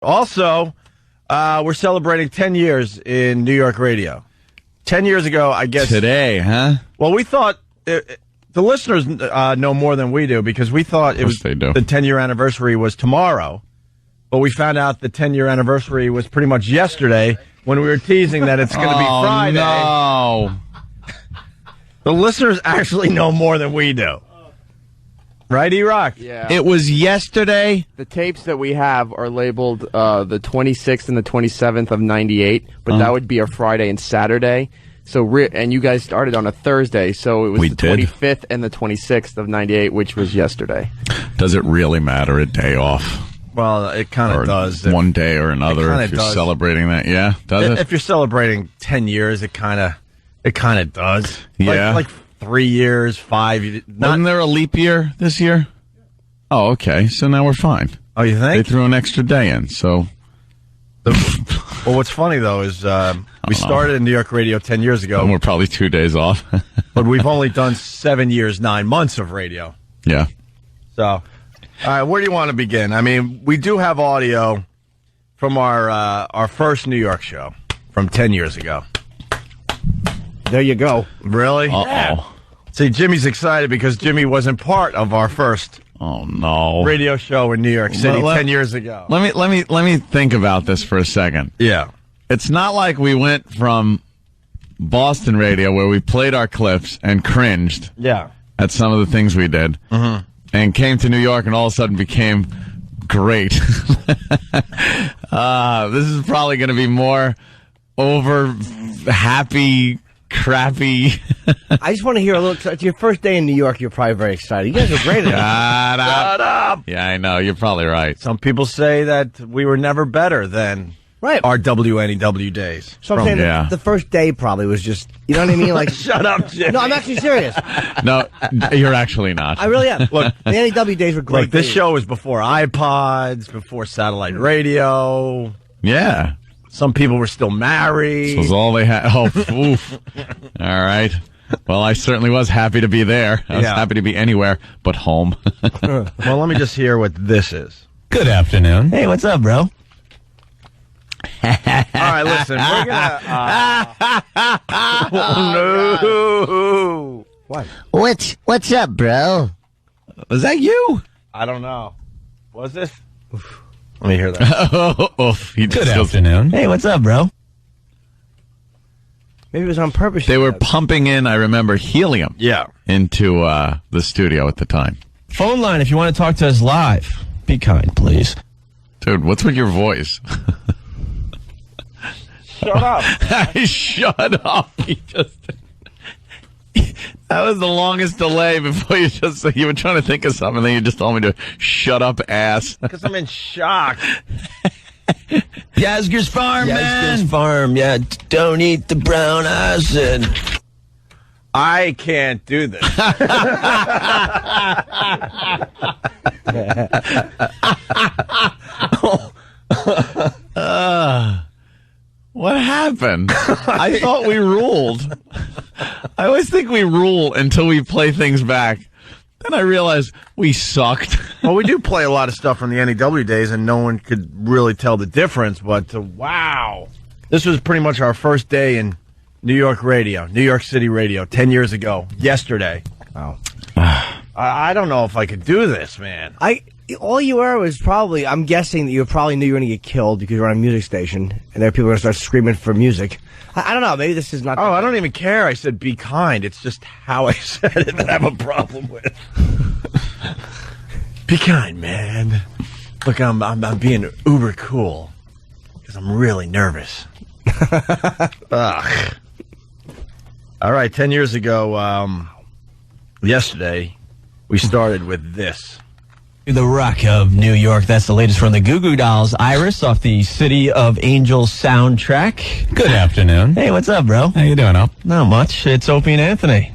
Also, we're celebrating 10 years in New York radio. 10 years ago, I guess. Today, huh? Well, we thought the listeners know more than we do because we thought it was the 10-year anniversary was tomorrow. But we found out the 10-year anniversary was pretty much yesterday when we were teasing that it's going to be Friday. No. The listeners actually know more than we do. Right, E-Rock? Yeah. It was yesterday? The tapes that we have are labeled the 26th and the 27th of 98, but that would be a Friday and Saturday. So, and you guys started on a Thursday, so it was the 25th and the 26th of 98, which was yesterday. Does it really matter a day off? Well, it kind of does. One day or another if you're celebrating that. Yeah, does it? If you're celebrating 10 years, it kind of does. Yeah. Like 3 years, 5. Wasn't there a leap year this year? Oh, okay. So now we're fine. Oh, you think? They threw an extra day in, so. Well, what's funny, though, is we started in New York radio 10 years ago. And we're probably 2 days off. But we've only done 7 years, 9 months of radio. Yeah. So, all right, where do you want to begin? I mean, we do have audio from our first New York show from 10 years ago. There you go. Really? Uh-oh. Yeah. See, Jimmy's excited because Jimmy wasn't part of our first radio show in New York City 10 years ago. Let me think about this for a second. Yeah. It's not like we went from Boston radio where we played our clips and cringed at some of the things we did and came to New York and all of a sudden became great. This is probably going to be more over happy, crappy. I just want to hear a little. It's your first day in New York. You're probably very excited. You guys are great at it. Shut up. Yeah, I know. You're probably right. Some people say that we were never better than our WNEW days. So I'm saying the first day probably was just, you know what I mean? Like, shut up, Jim. No, I'm actually serious. No, you're actually not. I really am. Look, the NEW days were great. Look, this show was before iPods, before satellite radio. Yeah. Some people were still married. This was all they had. Oh, oof. All right. Well, I certainly was happy to be there. I was happy to be anywhere but home. Well, let me just hear what this is. Good afternoon. Hey, what's up, bro? All right, listen. We're gonna. Oh, no. What? What's up, bro? Was that you? I don't know. Was this? Let me hear that. Good afternoon. Hey, what's up, bro? Maybe it was on purpose. They were pumping in, I remember, helium into the studio at the time. Phone line if you want to talk to us live. Be kind, please. Dude, what's with your voice? Shut up. Shut up. That was the longest delay before you were trying to think of something, and then you just told me to shut up, ass. Because I'm in shock. Yazger's Farm, man. Yazger's Farm, yeah. Don't eat the brown acid. I can't do this. What happened? I thought we ruled. I always think we rule until we play things back. Then I realized we sucked. Well, we do play a lot of stuff from the NEW days, and no one could really tell the difference. But wow, this was pretty much our first day in New York radio, New York City radio, 10 years ago, yesterday. Wow. I don't know if I could do this, man. All you were was probably, I'm guessing that you probably knew you were going to get killed because you were on a music station, and there people were going to start screaming for music. I don't know. Maybe this is not. Oh, I don't even care. I said be kind. It's just how I said it that I have a problem with. Be kind, man. Look, I'm being uber cool because I'm really nervous. Ugh. All right, 10 years ago, yesterday, we started with this. The Rock of New York. That's the latest from the Goo Goo Dolls. Iris off the City of Angels soundtrack. Good afternoon. Hey, what's up, bro? How you doing, Op? Not much. It's Opie and Anthony.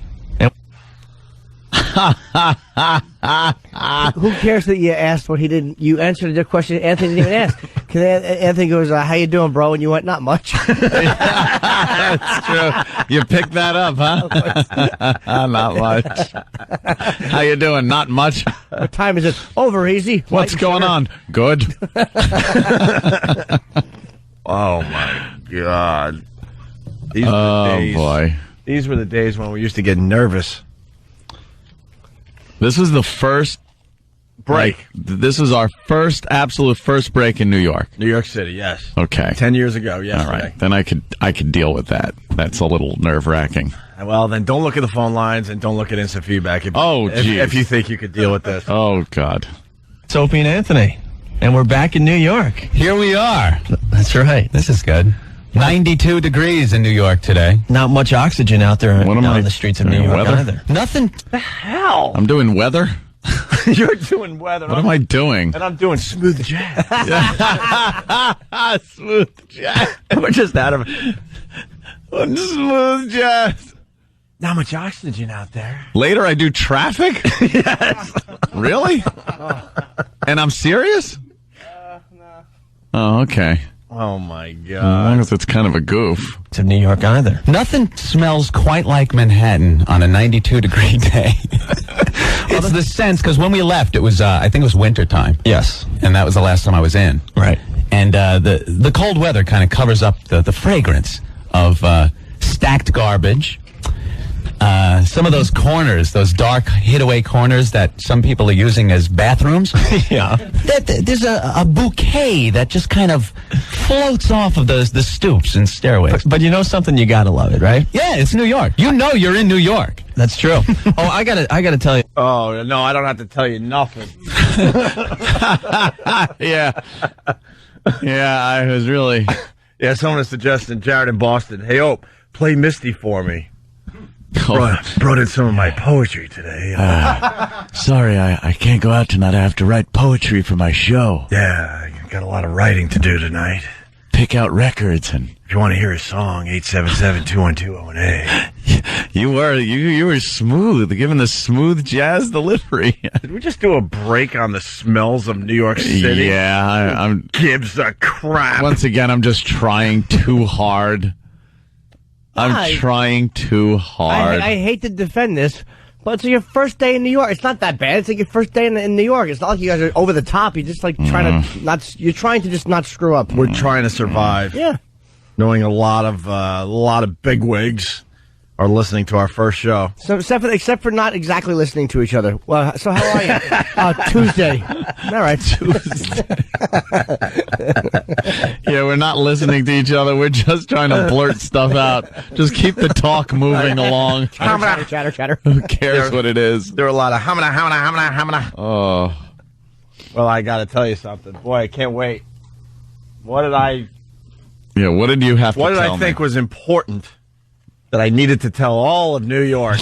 Who cares that you asked what he didn't? You answered the question Anthony didn't even ask. Anthony goes, "How you doing, bro?" And you went, "Not much." That's true. You picked that up, huh? Not much. How you doing? Not much. What time is it? Over easy. What's going on? Good. Oh my God. These were the days. Boy. These were the days when we used to get nervous. This was the first break. This is our absolute first break in New York. New York City, yes. Okay. 10 years ago, yesterday. All right. Then I could deal with that. That's a little nerve-wracking. Well, then don't look at the phone lines and don't look at instant feedback if you think you could deal with this. Oh, God. It's Opie and Anthony, and we're back in New York. Here we are. That's right. This is good. 92 degrees in New York today. Not much oxygen out there on the streets of New York either. Nothing. The hell? I'm doing weather? You're doing weather. What am I doing? And I'm doing smooth jazz. Smooth jazz. We're just out of smooth jazz. Not much oxygen out there. Later I do traffic? Yes. Really? And I'm serious? No. Oh, okay. Oh, my God. As long as it's kind of a goof. To New York either. Nothing smells quite like Manhattan on a 92-degree day. It's the sense, because when we left, it was, I think it was winter time. Yes. And that was the last time I was in. Right. And the cold weather kind of covers up the fragrance of stacked garbage. Some of those corners, those dark hideaway corners that some people are using as bathrooms. Yeah. There's a bouquet that just kind of floats off of the stoops and stairways. But you know something? You gotta love it, right? Yeah, it's New York. You know you're in New York. That's true. Oh, I gotta tell you. Oh, no, I don't have to tell you nothing. Yeah. Yeah, I was really... Yeah, someone is suggesting Jared in Boston. Hey, play Misty for me. Brought in some of my poetry today. Sorry, I can't go out tonight. I have to write poetry for my show. Yeah, I got a lot of writing to do tonight. Pick out records and... If you want to hear a song, 877-212-ONA. You were smooth, giving the smooth jazz delivery. Did we just do a break on the smells of New York City? Yeah, I'm... Gives a crap. Once again, I'm just trying too hard. I'm trying too hard. I hate to defend this, but it's your first day in New York. It's not that bad. It's like your first day in New York. It's not like you guys are over the top. You're just like trying to not. You're trying to just not screw up. We're trying to survive. Yeah. Knowing a lot of bigwigs are listening to our first show. So except for not exactly listening to each other. Well, so how are you? Tuesday. All right. Tuesday. Yeah, we're not listening to each other. We're just trying to blurt stuff out. Just keep the talk moving along. Chatter. Who cares what it is? There are a lot of hamana. Oh. Well, I got to tell you something. Boy, I can't wait. What did you have to tell me? What did I think was important that I needed to tell all of New York?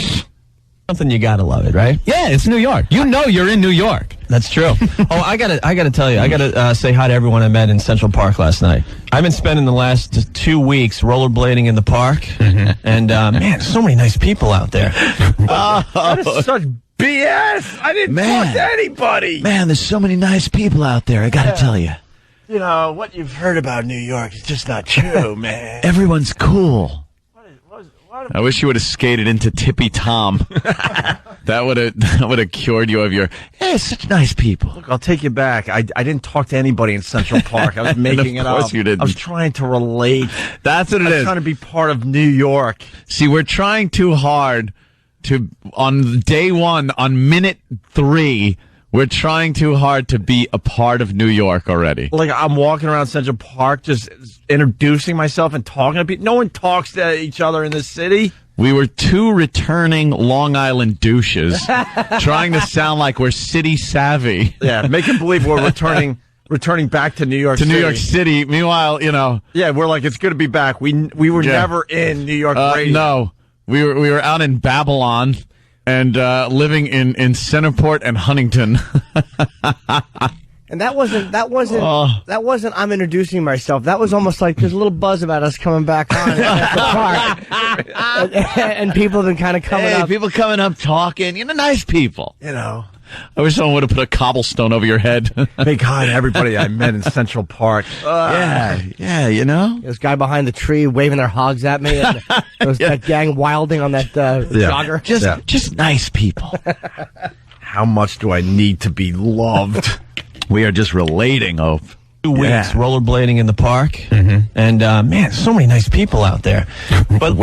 Something you gotta love it, right? Yeah, it's New York. You know you're in New York. That's true. Oh, I gotta tell you, I gotta say hi to everyone I met in Central Park last night. I've been spending the last 2 weeks rollerblading in the park, and man, so many nice people out there. That is such BS. I didn't talk to anybody. Man, there's so many nice people out there. I gotta tell you. You know, what you've heard about New York is just not true, man. Everyone's cool. I wish you would have skated into Tippy Tom. That would have cured you of your, hey, such nice people. Look, I'll take you back. I didn't talk to anybody in Central Park. I was making it up. Of course you didn't. I was trying to relate. That's what it is. I was trying to be part of New York. See, we're trying too hard on day one, on minute 3, we're trying too hard to be a part of New York already. Like, I'm walking around Central Park just introducing myself and talking to people. No one talks to each other in this city. We were 2 returning Long Island douches trying to sound like we're city savvy. Yeah, make them believe we're returning back to New York City. New York City. Meanwhile, Yeah, we're like, it's good to be back. We were never in New York radio. No. We were out in Babylon. And living in Centerport and Huntington. And that wasn't I'm introducing myself. That was almost like there's a little buzz about us coming back on at the park. And people have been kind of coming up. People coming up talking, nice people. I wish someone would have put a cobblestone over your head. Big hi to everybody I met in Central Park. Yeah, you know? This guy behind the tree waving their hogs at me. And that gang wilding on that jogger. Just nice people. How much do I need to be loved? We are just relating, Hope. 2 weeks rollerblading in the park, and man, so many nice people out there. But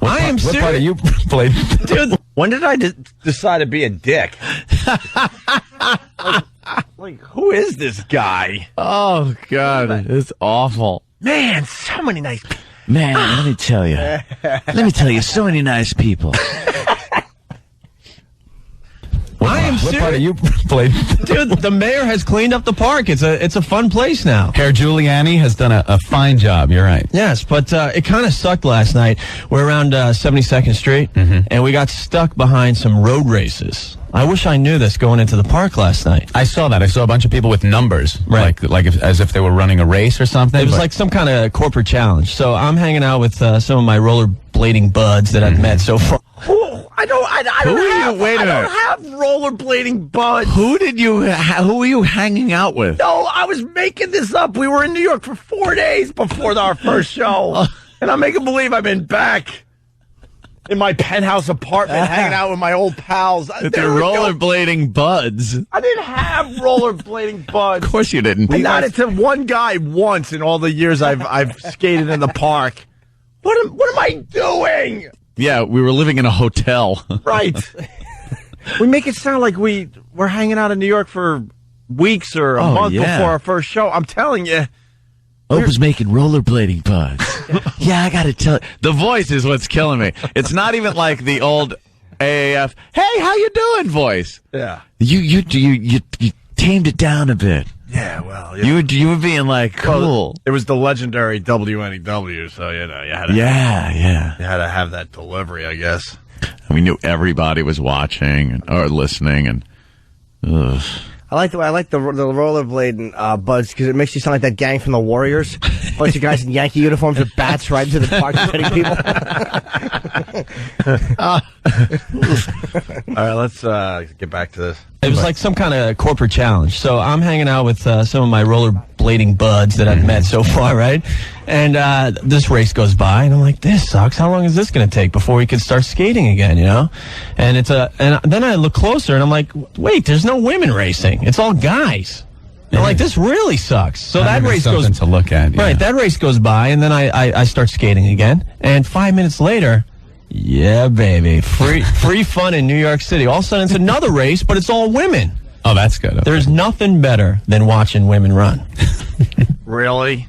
I am serious. What part are you playing? Dude, when did I decide to be a dick? like, who is this guy? Oh, God, it's awful. Man, so many nice people. Man, let me tell you, so many nice people. I am serious. What part are you playing? Dude, the mayor has cleaned up the park. It's a fun place now. Herr Giuliani has done a fine job. You're right. Yes, but it kind of sucked last night. We're around 72nd Street, and we got stuck behind some road races. I wish I knew this going into the park last night. I saw that. I saw a bunch of people with numbers, right? As if they were running a race or something. It was like some kind of corporate challenge. So I'm hanging out with some of my rollerblading buds that I've met so far. I don't have rollerblading buds. Who were you hanging out with? No, I was making this up. We were in New York for 4 days before our first show. And I'm making believe I've been back in my penthouse apartment hanging out with my old pals. With your rollerblading buds. I didn't have rollerblading buds. Of course you didn't. I nodded to one guy once in all the years I've skated in the park. What am I doing? Yeah, we were living in a hotel. Right. We make it sound like we're hanging out in New York for weeks or a month before our first show. I'm telling you. Hope was making rollerblading buds. Yeah, I got to tell you. The voice is what's killing me. It's not even like the old AAF, hey, how you doing voice. Yeah. You tamed it down a bit. Yeah, well, you were being like cool. Well, it was the legendary WNEW, so you had to you had to have that delivery, I guess. And we knew everybody was watching or listening, and I like the rollerblading buds because it makes you sound like that gang from the Warriors. Bunch of guys in Yankee uniforms with bats right into the park hitting people. All right, let's get back to this. It was like some kind of corporate challenge. So I'm hanging out with some of my rollerblading buds that I've met so far, right? And this race goes by, and I'm like, this sucks. How long is this going to take before we can start skating again, you know? And and then I look closer, and I'm like, wait, there's no women racing. It's all guys. And like, this really sucks. So that race goes to look at. Yeah. Right, that race goes by, and then I start skating again. And 5 minutes later, yeah, baby, free fun in New York City. All of a sudden, it's another race, but it's all women. Oh, that's good. Okay. There's nothing better than watching women run. Really?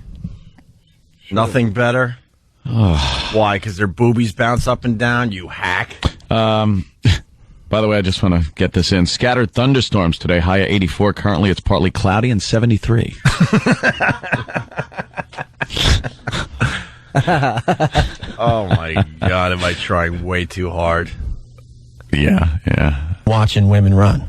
Nothing better? Why? Because their boobies bounce up and down, you hack? By the way, I just want to get this in. Scattered thunderstorms today, high at 84. Currently, it's partly cloudy and 73. Oh, my God. Am I trying way too hard? Yeah. Watching women run.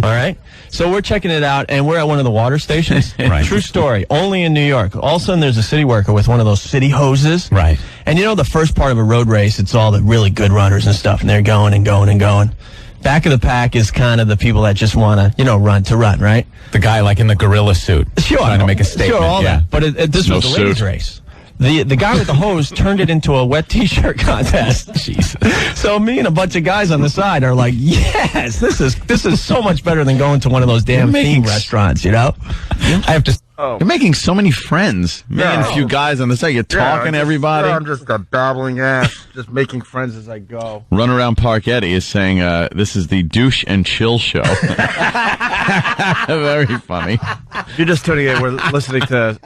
All right? So we're checking it out, and we're at one of the water stations. Right. True story. Only in New York. All of a sudden, there's a city worker with one of those city hoses. Right. And you know, the first part of a road race, it's all the really good runners and stuff, and they're going and going and going. Back of the pack is kind of the people that just want to, run to run, right? The guy like in the gorilla suit. Sure. Trying to make a statement. Sure, all that. But this was a ladies' race. The guy with the hose turned it into a wet T-shirt contest. Jesus. So me and a bunch of guys on the side are like, yes, this is so much better than going to one of those damn theme restaurants, you know? I have to. You're making so many friends. Me and a few guys on the side. You're talking to everybody. I'm just a babbling ass, just making friends as I go. Run Around Park Eddie is saying this is the Douche and Chill Show. Very funny. If you're just tuning in, we're listening to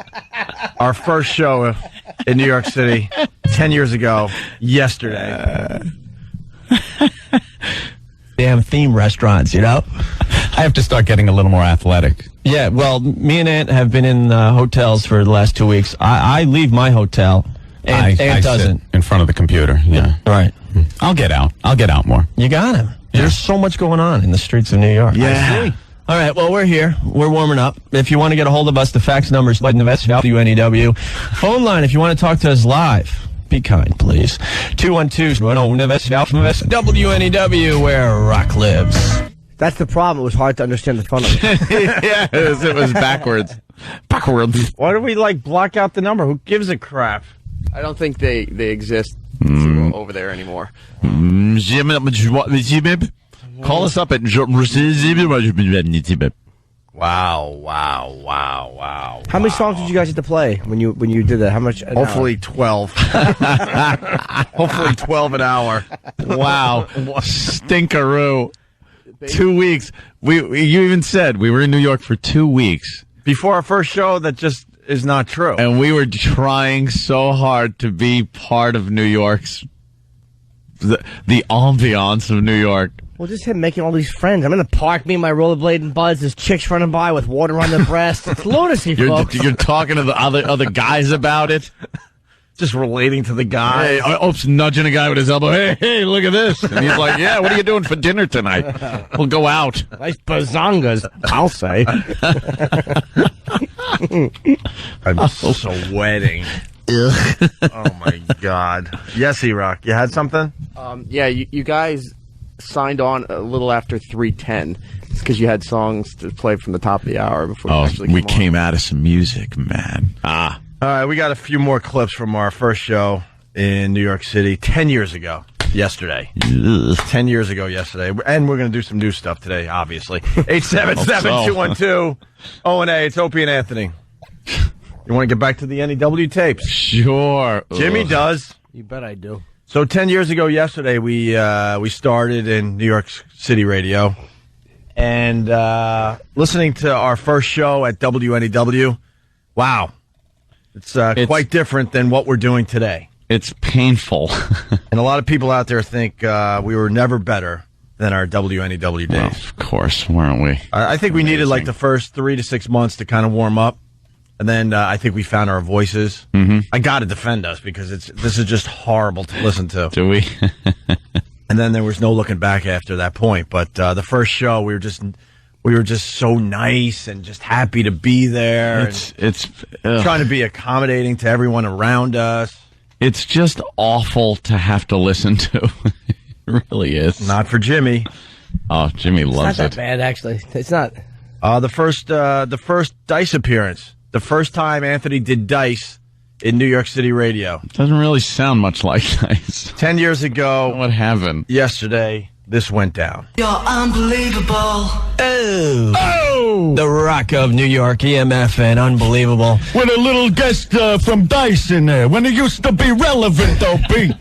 our first show in New York City 10 years ago, yesterday. Damn theme restaurants, you know? I have to start getting a little more athletic. Yeah, well, me and Aunt have been in hotels for the last 2 weeks. I leave my hotel, and Aunt doesn't. Sit in front of the computer, yeah. Right. I'll get out more. You got him. Yeah. There's so much going on in the streets of New York. Yeah. All right, well, we're here. We're warming up. If you want to get a hold of us, the fax number is WNEW. Phone line, if you want to talk to us live. Be kind, please. 212-WNEW, where rock lives. That's the problem. It was hard to understand the phone number. Yeah, it was backwards. Backwards. Why do we block out the number? Who gives a crap? I don't think they exist over there anymore. Call us up at Wow. How many songs did you guys get to play when you did that? How much? Hopefully 12. Hopefully 12 an hour. Wow. Stinkeroo. 2 weeks. You even said we were in New York for 2 weeks. Before our first show, that just is not true. And we were trying so hard to be part of New York's, the ambiance of New York. Well, just him making all these friends. I'm in the park, me and my rollerblading buds. There's chicks running by with water on their breasts. It's lunacy, folks. You're talking to the other guys about it? Just relating to the guy. Hey, Ope's nudging a guy with his elbow. Hey, look at this. And he's like, yeah, what are you doing for dinner tonight? We'll go out. Nice bazongas, I'll say. I'm sweating. Oh, my God. Yes, E-Rock, you had something? Yeah, you guys signed on a little after 3:10. It's because you had songs to play from the top of the hour before you actually came out of some music, man. All right, we got a few more clips from our first show in New York City 10 years ago yesterday. 10 years ago yesterday. And we're going to do some new stuff today, obviously. 877-212-0&A. It's Opie and Anthony. You want to get back to the NEW tapes? Sure. Jimmy does. You bet I do. So 10 years ago yesterday, we started in New York City radio. And listening to our first show at WNEW, wow. It's quite different than what we're doing today. It's painful. And a lot of people out there think we were never better than our WNEW days. Well, of course, weren't we? I think we needed the first 3 to 6 months to kind of warm up. And then I think we found our voices. Mm-hmm. I got to defend us because this is just horrible to listen to. Do we? And then there was no looking back after that point. But the first show, we were just so nice and just happy to be there. It's trying to be accommodating to everyone around us. It's just awful to have to listen to. It really is. Not for Jimmy. Oh, Jimmy loves it. It's not that bad, actually. It's not. The first Dice appearance. The first time Anthony did Dice in New York City radio. Doesn't really sound much like Dice. 10 years ago. What happened? Yesterday, this went down. You're unbelievable. Oh! The Rock of New York, EMFN, unbelievable. With a little guest from Dice in there, when it used to be relevant, Opie.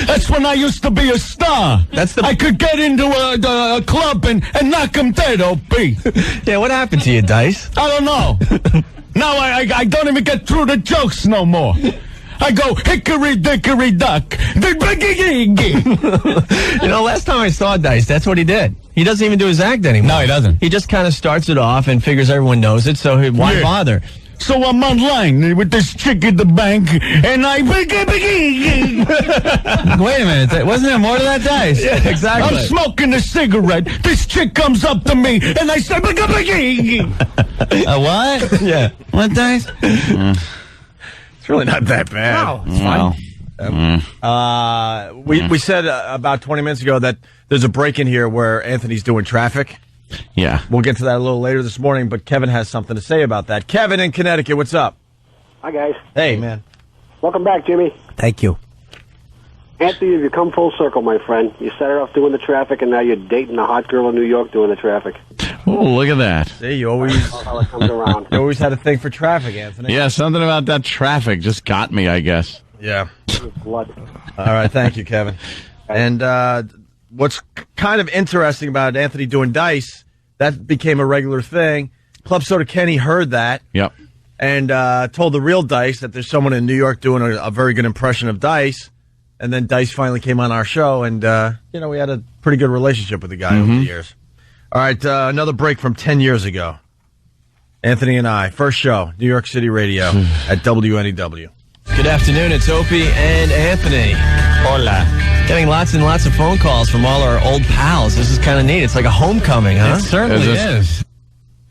That's when I used to be a star. I could get into a club and knock him dead, Opie. Yeah, what happened to you, Dice? I don't know. Now I don't even get through the jokes no more. I go hickory dickory duck. Last time I saw Dice, that's what he did. He doesn't even do his act anymore. No, he doesn't. He just kind of starts it off and figures everyone knows it, so why bother? So I'm online with this chick at the bank, and I... Wait a minute, wasn't there more to that, Dice? Yeah, exactly. I'm smoking a cigarette. This chick comes up to me, and I say... What? Yeah. What, Dice? It's really not that bad. No, it's fine. We said about 20 minutes ago that there's a break in here where Anthony's doing traffic. Yeah. We'll get to that a little later this morning, but Kevin has something to say about that. Kevin in Connecticut, what's up? Hi, guys. Hey, man. Welcome back, Jimmy. Thank you. Anthony, you've come full circle, my friend. You started off doing the traffic, and now you're dating a hot girl in New York doing the traffic. Oh, look at that. See, you always how it comes around. You always had a thing for traffic, Anthony. Yeah, something about that traffic just got me, I guess. Yeah. Blood. All right, thank you, Kevin. And what's kind of interesting about Anthony doing Dice, that became a regular thing. Club Soda Kenny heard that. Yep. And told the real Dice that there's someone in New York doing a very good impression of Dice. And then Dice finally came on our show, and, we had a pretty good relationship with the guy over the years. All right, another break from 10 years ago. Anthony and I, first show, New York City radio at WNEW. Good afternoon, it's Opie and Anthony. Hola. Getting lots and lots of phone calls from all our old pals. This is kind of neat. It's like a homecoming, huh? It certainly is.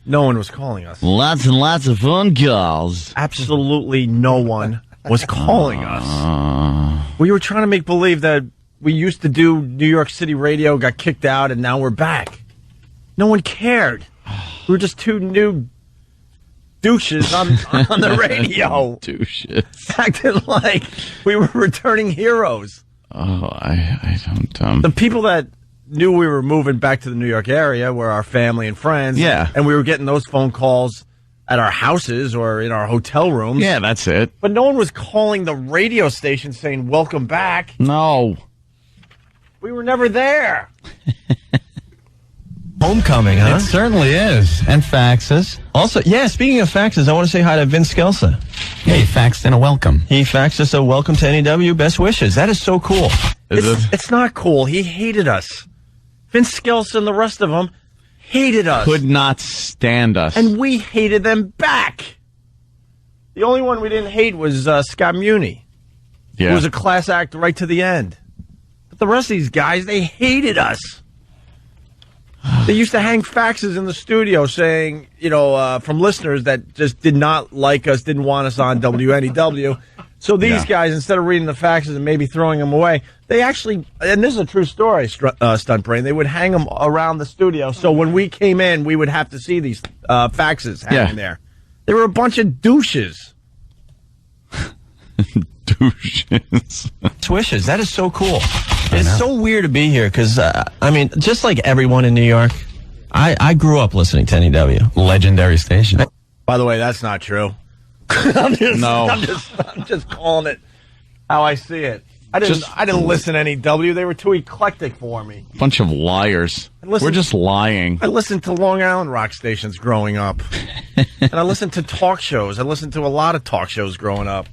No one was calling us. Lots and lots of phone calls. Absolutely no one was calling us. We were trying to make believe that we used to do New York City radio, got kicked out, and now we're back. No one cared. We were just two new douches on the radio. Douches. Acting like we were returning heroes. Oh, I don't... The people that knew we were moving back to the New York area were our family and friends. Yeah. And we were getting those phone calls at our houses or in our hotel rooms. Yeah, that's it. But no one was calling the radio station saying, welcome back. No. We were never there. Homecoming, huh? It certainly is. And faxes. Also, yeah, speaking of faxes, I want to say hi to Vince Skelsa. Yeah, he faxed in a welcome. He faxed us a welcome to NEW, best wishes. That is so cool. It's not cool. He hated us. Vince Skelsa and the rest of them hated us. Could not stand us. And we hated them back. The only one we didn't hate was Scott Muni. Yeah. Who was a class act right to the end. But the rest of these guys, they hated us. They used to hang faxes in the studio saying, from listeners that just did not like us, didn't want us on WNEW. So these guys, instead of reading the faxes and maybe throwing them away, they actually, and this is a true story, Stunt Brain, they would hang them around the studio. So when we came in, we would have to see these faxes hanging there. They were a bunch of douches. Douches. Wishes. That is so cool. It's so weird to be here because, just like everyone in New York, I grew up listening to NEW. Legendary station. By the way, that's not true. I'm just calling it how I see it. I didn't listen to NEW. They were too eclectic for me. Bunch of liars. We're just lying. I listened to Long Island rock stations growing up. And I listened to talk shows. I listened to a lot of talk shows growing up.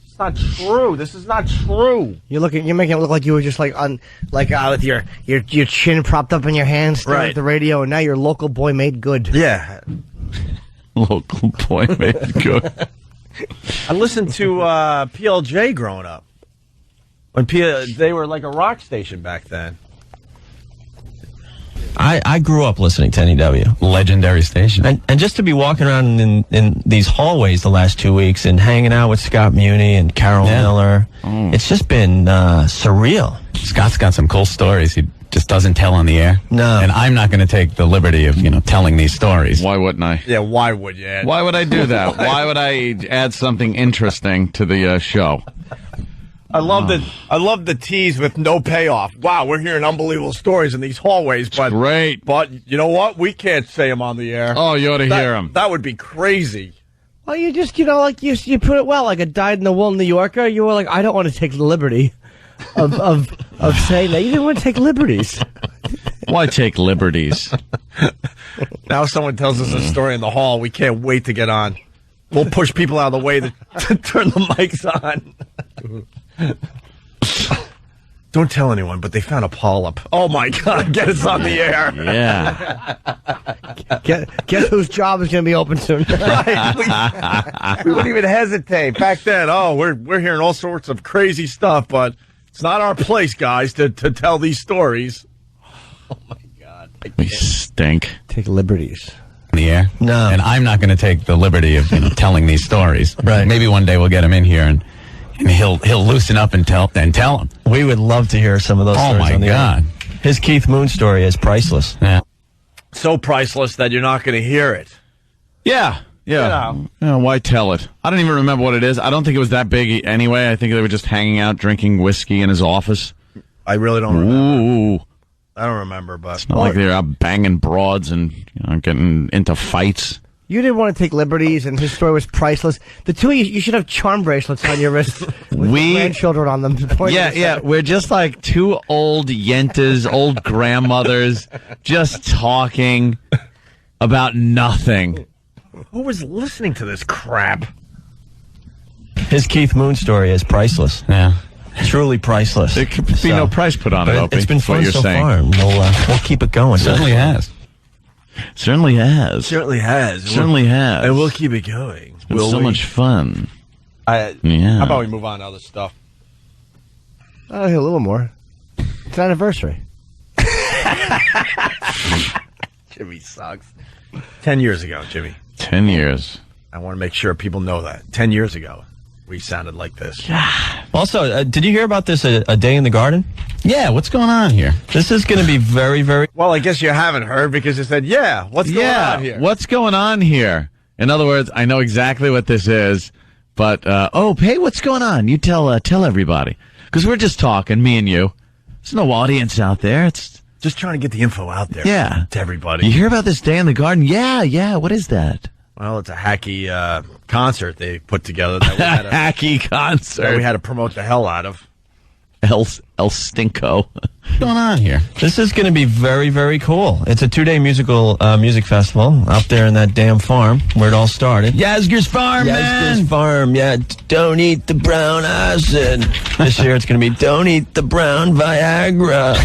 It's not true. This is not true. You're making it look like you were just with your chin propped up in your hands staring at the radio, and now your local boy made good. Yeah. Local boy made good. I listened to PLJ growing up. When they were like a rock station back then. I grew up listening to NEW. Legendary station. And just to be walking around in these hallways the last 2 weeks and hanging out with Scott Muni and Carol Miller, it's just been surreal. Scott's got some cool stories he just doesn't tell on the air. No. And I'm not going to take the liberty of, telling these stories. Why wouldn't I? Yeah, why would you? Why would I do that? Why would I add something interesting to the show? I love the tease with no payoff. Wow, we're hearing unbelievable stories in these hallways, but great. But you know what? We can't say them on the air. Oh, you ought to hear them. That would be crazy. Well, you just, you put it well, like a dyed-in-the-wool New Yorker. You were like, I don't want to take the liberty of saying that. You didn't want to take liberties. Why take liberties? Now someone tells us a story in the hall. We can't wait to get on. We'll push people out of the way to turn the mics on. Don't tell anyone, but they found a polyp. Oh my God! Get us on the air. Yeah. Guess whose job is going to be open soon? Right. We wouldn't even hesitate back then. Oh, we're hearing all sorts of crazy stuff, but it's not our place, guys, to tell these stories. Oh my God! We stink. Take liberties. The air? No. And I'm not going to take the liberty of telling these stories. Right. Maybe one day we'll get him in here and he'll loosen up and tell them. We would love to hear some of those stories. Oh my God. His Keith Moon story is priceless. Yeah. So priceless that you're not going to hear it. Yeah. Yeah. Why tell it? I don't even remember what it is. I don't think it was that big anyway. I think they were just hanging out drinking whiskey in his office. I really don't remember. Ooh. I don't remember, but it's not like they're out banging broads and getting into fights. You didn't want to take liberties, and his story was priceless. The two of you should have charm bracelets on your wrists with grandchildren on them. Yeah. We're just like two old yentas, old grandmothers, just talking about nothing. Who was listening to this crap? His Keith Moon story is priceless. Yeah. Truly priceless. There could be no price put on it, Opie. It's been fun so far. We'll keep it going. Certainly has. Certainly has. Certainly has. Certainly has. And we'll keep it going. It's been so much fun. How about we move on to other stuff? Oh, a little more. It's an anniversary. Jimmy sucks. 10 years ago, Jimmy. 10 years. I want to make sure people know that. 10 years ago. we sounded like this. Also, did you hear about this, a day in the garden? Yeah, what's going on here? This is going to be very, very... Well, I guess you haven't heard because you said, what's going on here? What's going on here? In other words, I know exactly what this is, but, hey, what's going on? You tell everybody. Because we're just talking, me and you. There's no audience out there. It's just trying to get the info out there. Yeah. To everybody. You hear about this day in the garden? Yeah, what is that? Well, it's a hacky concert they put together. That we had hacky concert. That we had to promote the hell out of. El Stinko. What's going on here? This is going to be very, very cool. It's a 2-day music festival out there in that damn farm where it all started. Yazger's Farm, man. Yazger's Farm, yeah. Don't eat the brown acid. This year it's going to be don't eat the brown Viagra.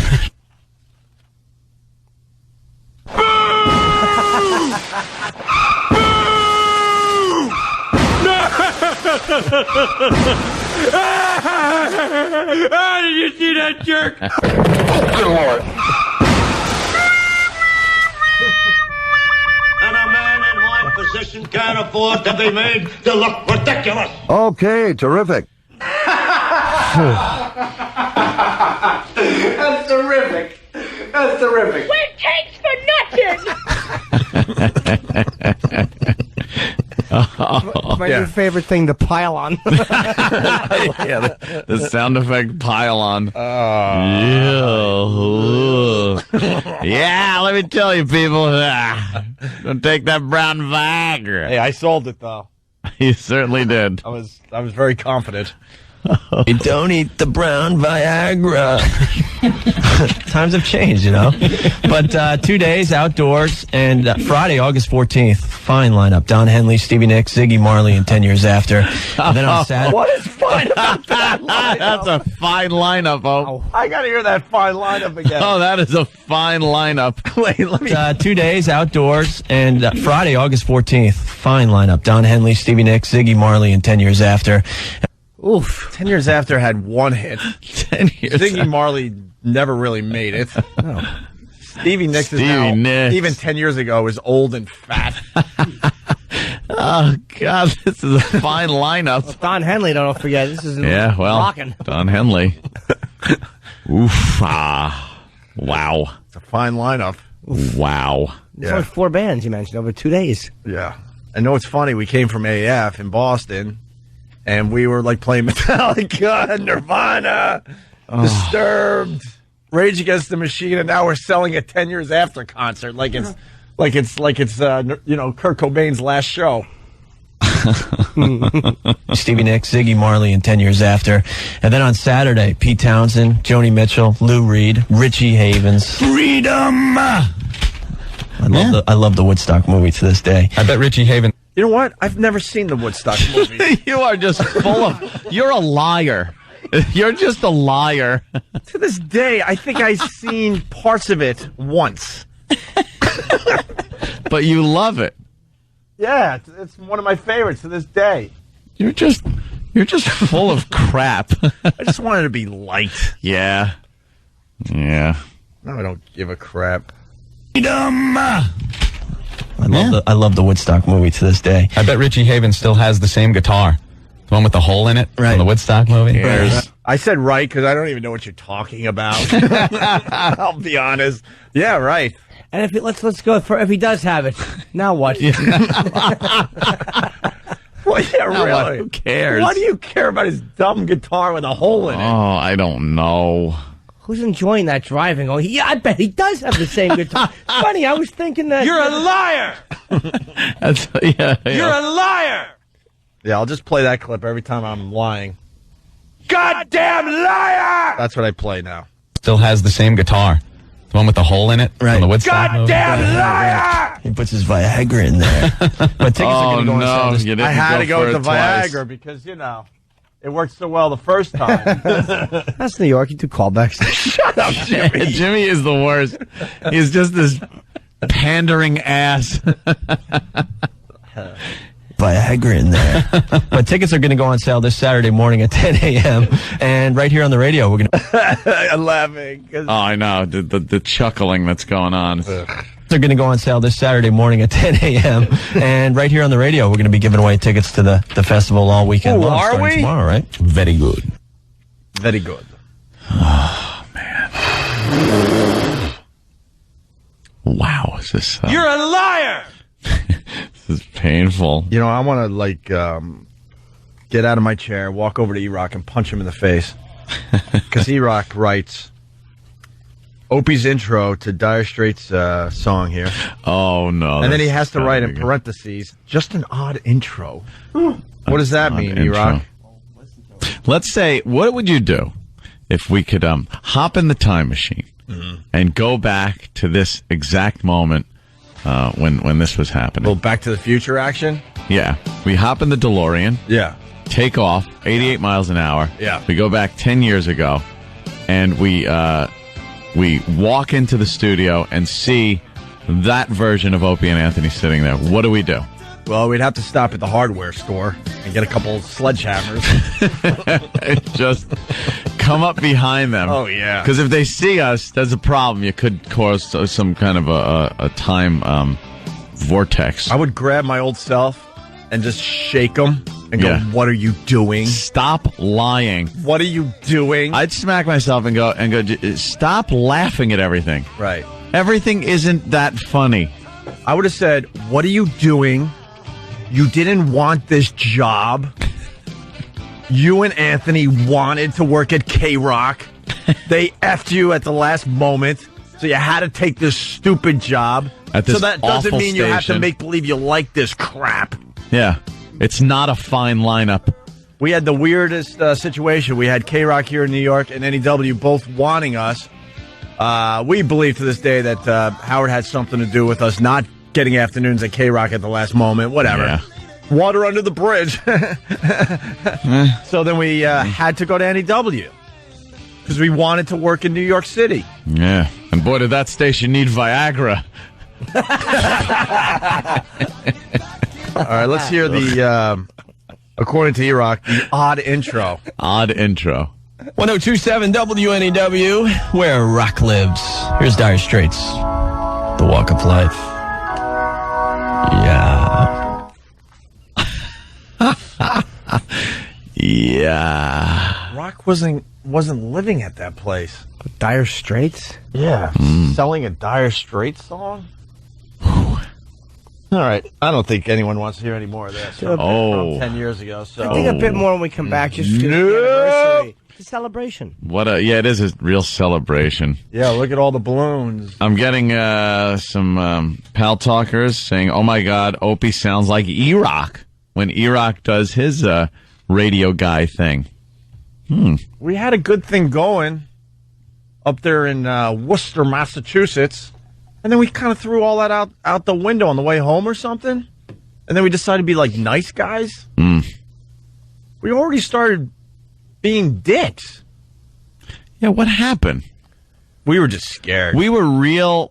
Did you see that jerk? Good Lord. And a man in my position can't afford to be made to look ridiculous. Okay, terrific. That's terrific. That's terrific. We're takes for nothing. My new favorite thing, the pile-on. The sound effect pile-on. Yeah, let me tell you, people. Don't take that brown Viagra. Hey, I sold it, though. You certainly did. I was very confident. Don't eat the brown Viagra. Times have changed, But 2 days outdoors, and Friday, August 14th, fine lineup. Don Henley, Stevie Nicks, Ziggy Marley, and 10 Years After. And then on Saturday... What is fine about that lineup? That's a fine lineup, oh. I got to hear that fine lineup again. Oh, that is a fine lineup. Wait, let me... 2 days outdoors, and Friday, August 14th, fine lineup. Don Henley, Stevie Nicks, Ziggy Marley, and 10 Years After. Oof. 10 Years After had one hit. 10 years Ziggy Marley never really made it. No. Stevie Nicks is now, even 10 years ago, was old and fat. Oh, God, this is a fine lineup. Well, Don Henley, don't forget. This is rocking. Don Henley. Oof. Wow. It's a fine lineup. Wow. There's only 4 bands you mentioned over 2 days. Yeah. I know it's funny. We came from AF in Boston, and we were like playing Metallica, Nirvana, Disturbed, Rage Against the Machine, and now we're selling a 10 Years After concert like it's Kurt Cobain's last show. Stevie Nicks, Ziggy Marley, and 10 Years After. And then on Saturday, Pete Townsend, Joni Mitchell, Lou Reed, Richie Havens. Freedom! I love the Woodstock movie to this day. I bet Richie Havens... You know what? I've never seen the Woodstock movie. You are just full of... You're a liar. You're just a liar. To this day, I think I've seen parts of it once. But you love it. Yeah, it's one of my favorites to this day. You're just full of crap. I just wanted to be light. Yeah. Yeah. No, I don't give a crap. Freedom! I love the Woodstock movie to this day. I bet Richie Havens still has the same guitar. The one with the hole in it from the Woodstock movie. Right. I said right because I don't even know what you're talking about. I'll be honest. Yeah, right. And if let's go for if he does have it, now what? Well, yeah, Now really. what? Who cares? Why do you care about his dumb guitar with a hole in it? Oh, I don't know. Who's enjoying that driving? Oh, yeah, I bet he does have the same guitar. It's funny, I was thinking that... You're a liar! You're a liar! Yeah, I'll just play that clip every time I'm lying. Goddamn liar! That's what I play now. Still has the same guitar. The one with the hole in it from the Woodstock movie. Goddamn liar! He puts his Viagra in there. But tickets are going to go on sale. I had to go with the Viagra because, it worked so well the first time. That's New York. You do callbacks. Shut up, Jimmy. Jimmy is the worst. He's just this pandering ass. Viagra in there. But tickets are going to go on sale this Saturday morning at 10 a.m. And right here on the radio, we're going to... I'm laughing. Oh, I know. The chuckling that's going on. They're going to go on sale this Saturday morning at 10 a.m. And right here on the radio, we're going to be giving away tickets to the festival all weekend long. Are we? Tomorrow, right? Very good. Very good. Oh, man. Wow. Is this... You're a liar! This is painful. You know, I want to, get out of my chair, walk over to E-Rock, and punch him in the face. Because E-Rock writes... Opie's intro to Dire Straits' song here. Oh, no. And then he has to write in parentheses, just an odd intro. What does that mean, E-Rock? Let's say, what would you do if we could hop in the time machine and go back to this exact moment when this was happening? A little Back to the Future action? Yeah. We hop in the DeLorean. Yeah. Take off, 88 miles an hour. Yeah. We go back 10 years ago, and we walk into the studio and see that version of Opie and Anthony sitting there. What do we do? Well, we'd have to stop at the hardware store and get a couple sledgehammers. Just come up behind them. Oh, yeah. Because if they see us, there's a problem. You could cause some kind of a time vortex. I would grab my old self and just shake them and go, what are you doing? Stop lying. What are you doing? I'd smack myself and go, stop laughing at everything. Right. Everything isn't that funny. I would have said, what are you doing? You didn't want this job. You and Anthony wanted to work at K-Rock. They effed you at the last moment, so you had to take this stupid job. So that doesn't mean you have to station. make believe you like this crap. Yeah. It's not a fine lineup. We had the weirdest situation. We had K-Rock here in New York and NEW both wanting us. We believe to this day that Howard had something to do with us not getting afternoons at K-Rock at the last moment. Whatever. Yeah. Water under the bridge. So then we had to go to NEW because we wanted to work in New York City. Yeah. And boy, did that station need Viagra. All right, let's hear the, according to E-Rock, the odd intro. Odd intro. 1027 WNEW, where rock lives. Here's Dire Straits, The Walk of Life. Yeah. Yeah. Rock wasn't living at that place. Dire Straits? Yeah. Selling a Dire Straits song? All right. I don't think anyone wants to hear any more of this. From 10 years ago. So I think a bit more when we come back, just because the anniversary. It's a celebration. It is a real celebration. Yeah, look at all the balloons. I'm getting some pal talkers saying, oh my God, Opie sounds like E-Rock when E-Rock does his radio guy thing. We had a good thing going up there in Worcester, Massachusetts. And then we kind of threw all that out the window on the way home or something. And then we decided to be like nice guys. We already started being dicks. Yeah, what happened? We were just scared. We were real,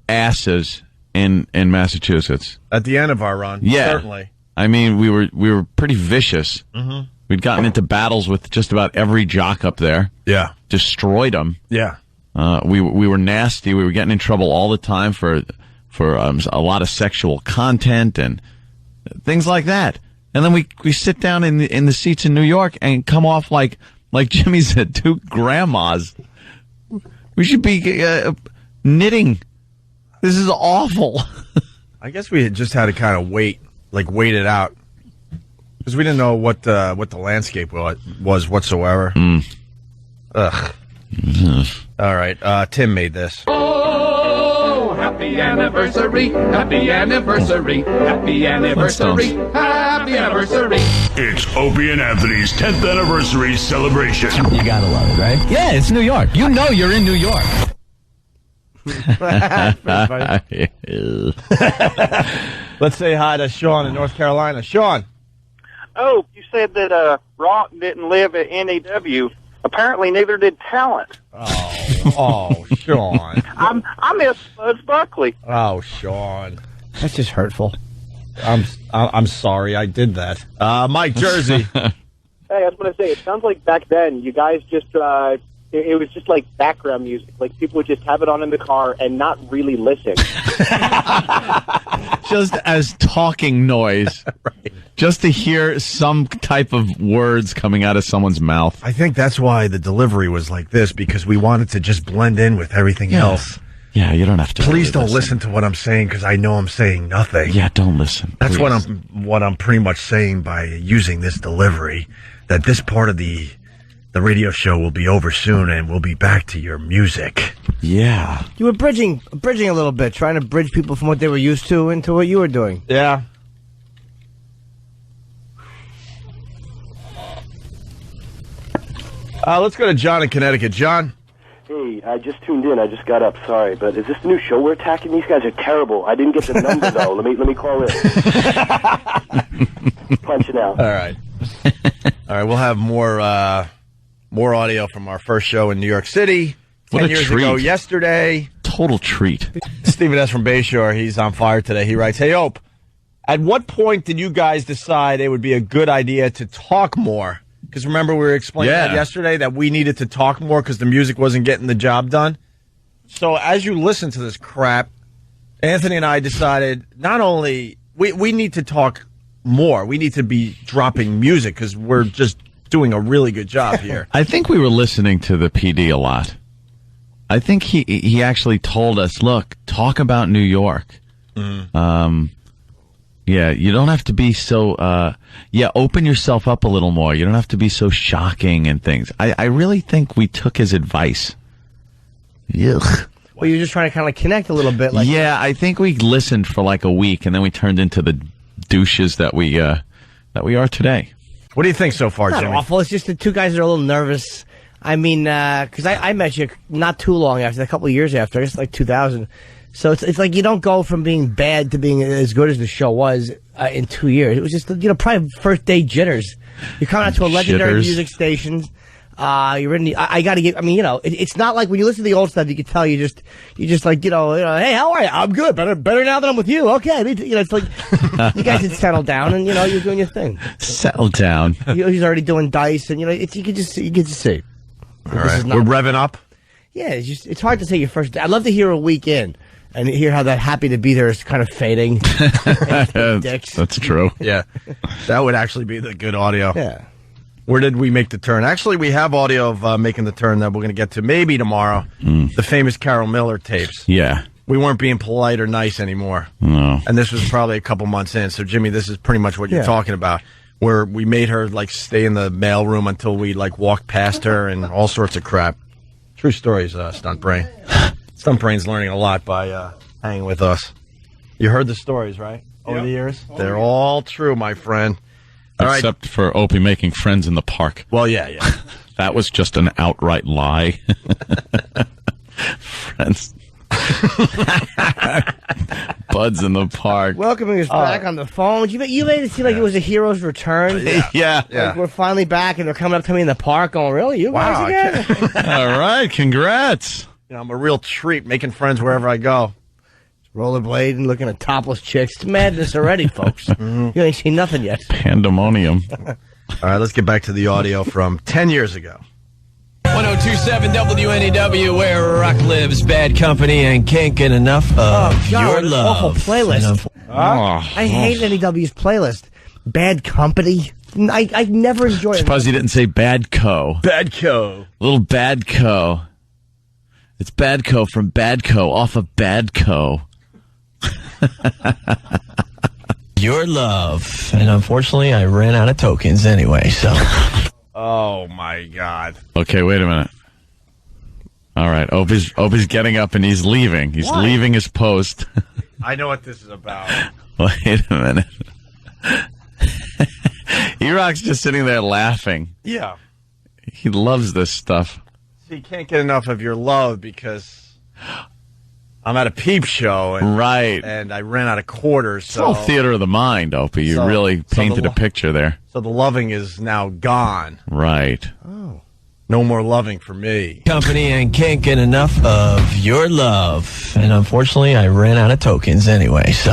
asses in Massachusetts. At the end of our run, yeah. Certainly. I mean, we were pretty vicious. Mm-hmm. We'd gotten into battles with just about every jock up there. Yeah. Destroyed them. Yeah. We were nasty. We were getting in trouble all the time for a lot of sexual content and things like that. And then we sit down in the seats in New York and come off like Jimmy said, two grandmas. We should be knitting. This is awful. I guess we just had to kind of wait it out because we didn't know what the landscape was whatsoever. Ugh. All right, Tim made this. Oh, happy anniversary, happy anniversary, happy anniversary, happy anniversary. It's Opie and Anthony's 10th anniversary celebration. You gotta love it, right? Yeah, it's New York. You know you're in New York. Let's say hi to Sean in North Carolina. Sean. Oh, you said that Rock didn't live at NEW. Apparently, neither did Talent. Oh, Sean. I miss Buzz Buckley. Oh, Sean. That's just hurtful. I'm sorry I did that. Mike, Jersey. Hey, I was going to say, it sounds like back then you guys just it was just like background music. Like people would just have it on in the car and not really listen. Just as talking noise. Right. Just to hear some type of words coming out of someone's mouth. I think that's why the delivery was like this, because we wanted to just blend in with everything else. Yeah, you don't have to. Please don't listen to what I'm saying, because I know I'm saying nothing. Yeah, don't listen. That's what I'm pretty much saying by using this delivery, that this part of the radio show will be over soon, and we'll be back to your music. Yeah. You were bridging a little bit, trying to bridge people from what they were used to into what you were doing. Yeah. Let's go to John in Connecticut. John? Hey, I just tuned in. I just got up. Sorry, but is this the new show we're attacking? These guys are terrible. I didn't get the number, though. Let me call in. Punch it out. All right. All right, we'll have more audio from our first show in New York City. What 10 a years treat. ago yesterday. Total treat. Stephen S. from Bayshore, he's on fire today. He writes, "Hey, Ope, at what point did you guys decide it would be a good idea to talk more? Because remember, we were explaining that yesterday, that we needed to talk more because the music wasn't getting the job done. So as you listen to this crap, Anthony and I decided not only we need to talk more, we need to be dropping music because we're just doing a really good job here." I think we were listening to the PD a lot. I think he actually told us, look, talk about New York. Mm-hmm. Yeah, you don't have to be so, open yourself up a little more. You don't have to be so shocking and things. I really think we took his advice. Ugh. Well, you're just trying to kind of connect a little bit. I think we listened for like a week, and then we turned into the douches that we are today. What do you think so far, Not Jimmy? awful. It's just the two guys are a little nervous. I mean, because I met you not too long after, a couple of years after, I guess like 2000. So it's like you don't go from being bad to being as good as the show was in 2 years. It was just, probably first day jitters. You're coming out to a legendary music station. You're in the, I got to get, it's not like when you listen to the old stuff, you can tell you just like, hey, how are you? I'm good. Better now than I'm with you. Okay. It's like, you guys had settled down and, you're doing your thing. Settle down. He's already doing dice and, you get to see. All right. We're revving up. Yeah. It's hard to say your first day. I'd love to hear a week in and hear how that happy to be there is kind of fading. That's true. Yeah. That would actually be the good audio. Yeah. Where did we make the turn? Actually, we have audio of making the turn that we're going to get to maybe tomorrow. The famous Carol Miller tapes. Yeah. We weren't being polite or nice anymore. No. And this was probably a couple months in. So, Jimmy, this is pretty much what you're talking about, where we made her, stay in the mailroom until we, walked past her and all sorts of crap. True stories, Stunt Brain. Stunt Brain's learning a lot by hanging with us. You heard the stories, right? Over the years? They're all true, my friend. Except for Opie making friends in the park. Well, yeah. That was just an outright lie. Friends. Buds in the park. Welcoming us back on the phone. You made it seem like it was a hero's return. Yeah. Like we're finally back and they're coming up to me in the park going, really? You guys again? All right. Congrats. I'm a real treat making friends wherever I go. Rollerblading, looking at topless chicks. It's madness already, folks. You ain't seen nothing yet. Pandemonium. All right, let's get back to the audio from 10 years ago. 1027 WNEW, where rock lives, bad company, and can't get enough of your love. Awful playlist. I hate NEW's playlist. Bad company. I never enjoy it. Suppose you didn't say Bad Co. Bad Co. Little Bad Co. It's Bad Co from Bad Co. Off of Bad Co. Your love. And unfortunately, I ran out of tokens anyway, so. Oh, my God. Okay, wait a minute. All right, Opie's getting up and he's leaving. He's leaving his post. I know what this is about. Wait a minute. E-Rock's just sitting there laughing. Yeah. He loves this stuff. See, you can't get enough of your love because I'm at a peep show. And, right. And I ran out of quarters. It's all theater of the mind, Opie. You really painted a picture there. So the loving is now gone. Right. Oh. No more loving for me. Company and can't get enough of your love. And unfortunately, I ran out of tokens anyway, so.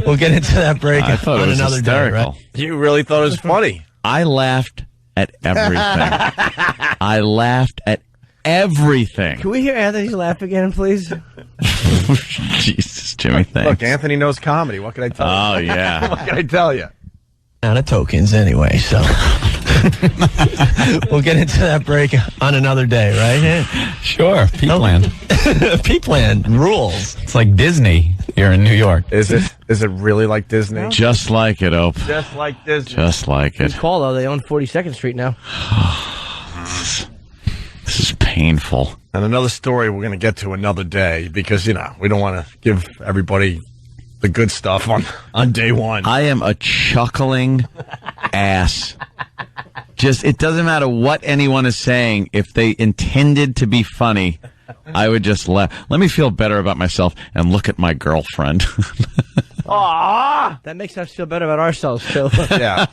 We'll get into that break I thought on it was another hysterical. day, right? You really thought it was funny. I laughed at everything. I laughed at everything. Can we hear Anthony's laugh again, please? Jesus, Jimmy, thanks. Look, Anthony knows comedy. What can I tell you? Oh, yeah. What can I tell you? Out of tokens anyway, so we'll get into that break on another day, right? Sure, P-Plan. P-Plan rules. It's like Disney here in New York. Is it really like Disney? Just like it, Ope. Just like Disney. Just like it. Good call, though. They own 42nd Street now. This is painful. And another story we're going to get to another day because, we don't want to give everybody the good stuff on day one. I am a chuckling ass. It doesn't matter what anyone is saying. If they intended to be funny, I would just laugh. Let me feel better about myself and look at my girlfriend. Aww! That makes us feel better about ourselves, too. Yeah.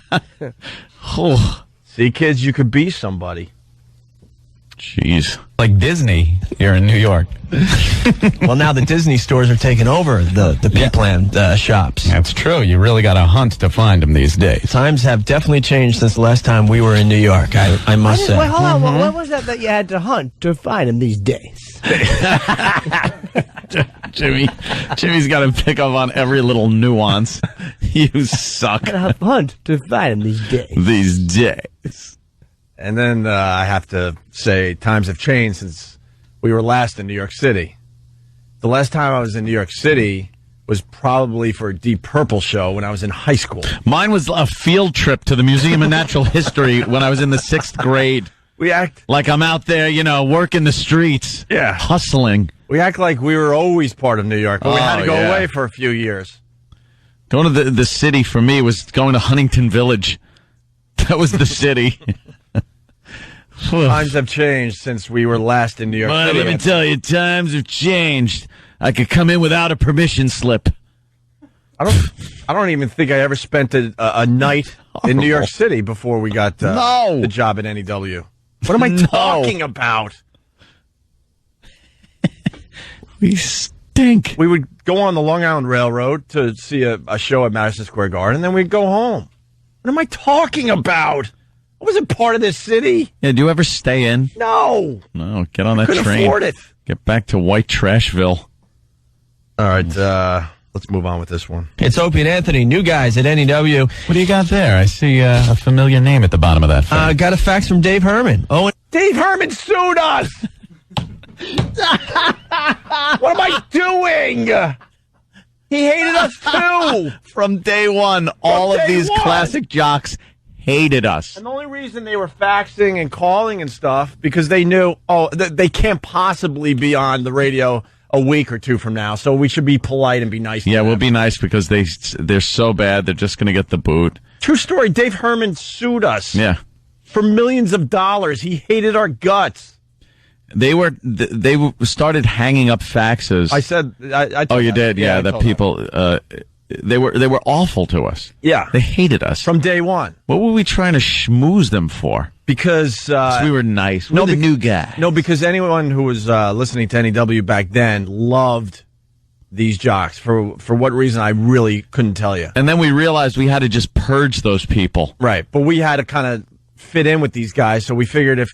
See, kids, you could be somebody. Jeez. Like Disney here in New York. Well, now the Disney stores are taking over the P-Plan shops. That's true. You really got to hunt to find them these days. Times have definitely changed since the last time we were in New York, I must say. Wait, hold on. What was that you had to hunt to find them these days? Jimmy's got to pick up on every little nuance. You suck. I had to hunt to find them these days. These days. And then I have to say times have changed since we were last in New York City. The last time I was in New York City was probably for a Deep Purple show when I was in high school. Mine was a field trip to the Museum of Natural History when I was in the 6th grade. We act like I'm out there, working the streets. Yeah. Hustling. We act like we were always part of New York, but we had to go away for a few years. Going to the city for me was going to Huntington Village. That was the city. Times have changed since we were last in New York City. Let me tell you, times have changed. I could come in without a permission slip. I don't even think I ever spent a night in New York City before we got the job at NEW. What am I talking about? We stink. We would go on the Long Island Railroad to see a show at Madison Square Garden, and then we'd go home. What am I talking about? I wasn't part of this city. Yeah, do you ever stay in? No. No, get on that train. Couldn't afford it. Get back to White Trashville. All right, let's move on with this one. It's Opie and Anthony, new guys at NEW. What do you got there? I see a familiar name at the bottom of that fax. Got a fax from Dave Herman. Dave Herman sued us! What am I doing? He hated us too! From day one, all of these classic jocks hated us. And the only reason they were faxing and calling and stuff, because they knew, they can't possibly be on the radio a week or two from now, so we should be polite and be nice to them. We'll be nice because they're so bad, they're just going to get the boot. True story, Dave Herman sued us. Yeah. For millions of dollars. He hated our guts. They started hanging up faxes. I said, I told you did? Yeah, that people, they were awful to us. Yeah. They hated us. From day one. What were we trying to schmooze them for? Because we were nice. We're the new guy. No, because anyone who was listening to NEW back then loved these jocks. For what reason, I really couldn't tell you. And then we realized we had to just purge those people. Right. But we had to kind of fit in with these guys, so we figured if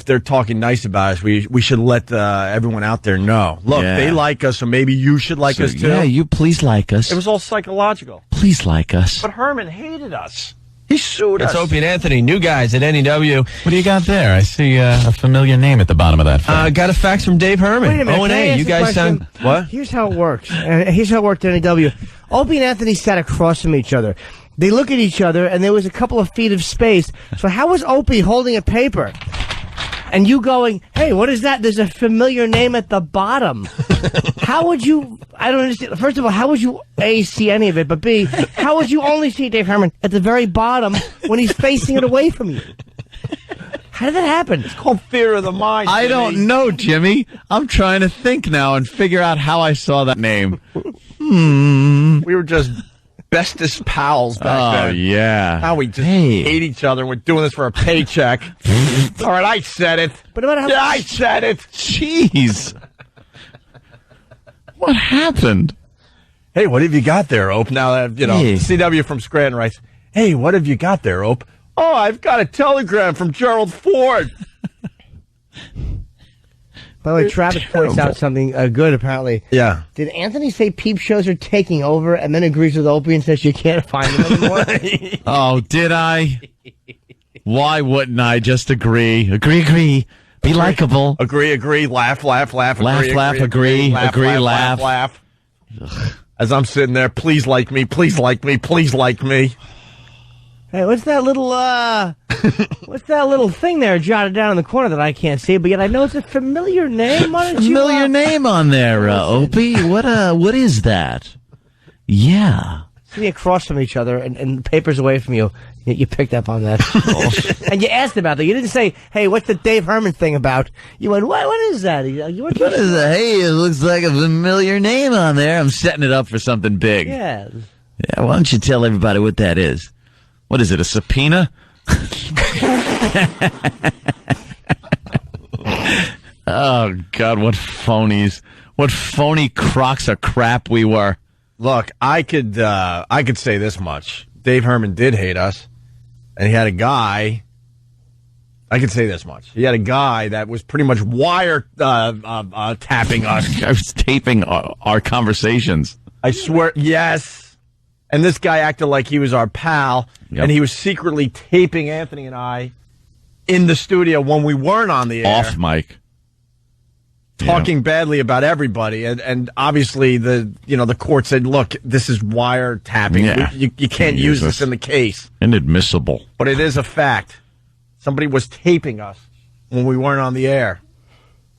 they're talking nice about us, we should let everyone out there know. Look, they like us, so maybe you should like us too. Yeah, you please like us. It was all psychological. Please like us. But Herman hated us. He sued us. It's Opie and Anthony, new guys at NEW. What do you got there? I see a familiar name at the bottom of that fax. Got a fax from Dave Herman. Wait a minute, can I ask you guys sound... What? Here's how it works. Here's how it worked at NEW. Opie and Anthony sat across from each other. They look at each other, and there was a couple of feet of space. So how was Opie holding a paper? And you going, hey, what is that? There's a familiar name at the bottom. How would you, I don't understand. First of all, how would you, A, see any of it? But B, how would you only see Dave Herman at the very bottom when he's facing it away from you? How did that happen? It's called theater of the mind. I don't know, Jimmy. I'm trying to think now and figure out how I saw that name. We were just bestest pals back then. Oh, yeah. Now we just hate each other. We're doing this for a paycheck. All right, I said it. But no matter how I said it. Jeez. What happened? Hey, what have you got there, Ope? Now that, Hey. CW from Scranton writes, hey, what have you got there, Ope? Oh, I've got a telegram from Gerald Ford. By the way, Travis points out something good, apparently. Yeah. Did Anthony say peep shows are taking over and then agrees with Opie and says you can't find them anymore? Oh, did I? Why wouldn't I just agree? Agree. Be likable. Agree. Laugh. Laugh, agree. Laugh. As I'm sitting there, please like me. Hey, what's that little thing there jotted down in the corner that I can't see? But yet I know it's a familiar name. Why don't Familiar name on there, Opie. What is that? Yeah. Sitting across from each other and the paper's away from you. You picked up on that. And you asked about that. You didn't say, hey, what's the Dave Herman thing about? You went, what is that? What is that? Hey, it looks like a familiar name on there. I'm setting it up for something big. Yeah. Yeah, why don't you tell everybody what that is? What is it, a subpoena? Oh, God, what phonies. What phony crocks of crap we were. Look, I could say this much. Dave Herman did hate us, and he had a guy. I could say this much. He had a guy that was pretty much wire tapping us. I was taping our conversations. I swear, yes. And this guy acted like he was our pal, and he was secretly taping Anthony and I in the studio when we weren't on the air. Off mic. Talking badly about everybody, and obviously the court said, "Look, this is wiretapping. Yeah. You can't use this in the case." Inadmissible. But it is a fact. Somebody was taping us when we weren't on the air.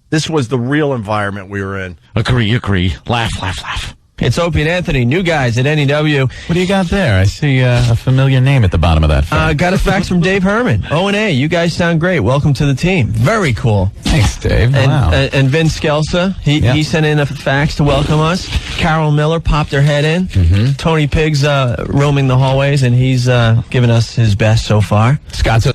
This was the real environment we were in. Agree. Laugh. It's Opie and Anthony, new guys at WNEW. What do you got there? I see a familiar name at the bottom of that fax. Got a fax from Dave Herman. O&A, you guys sound great. Welcome to the team. Very cool. Thanks, Dave. And, wow. And Vince Skelsa, he sent in a fax to welcome us. Carol Miller popped her head in. Mm-hmm. Tony Pigg's roaming the hallways, and he's given us his best so far. Scott's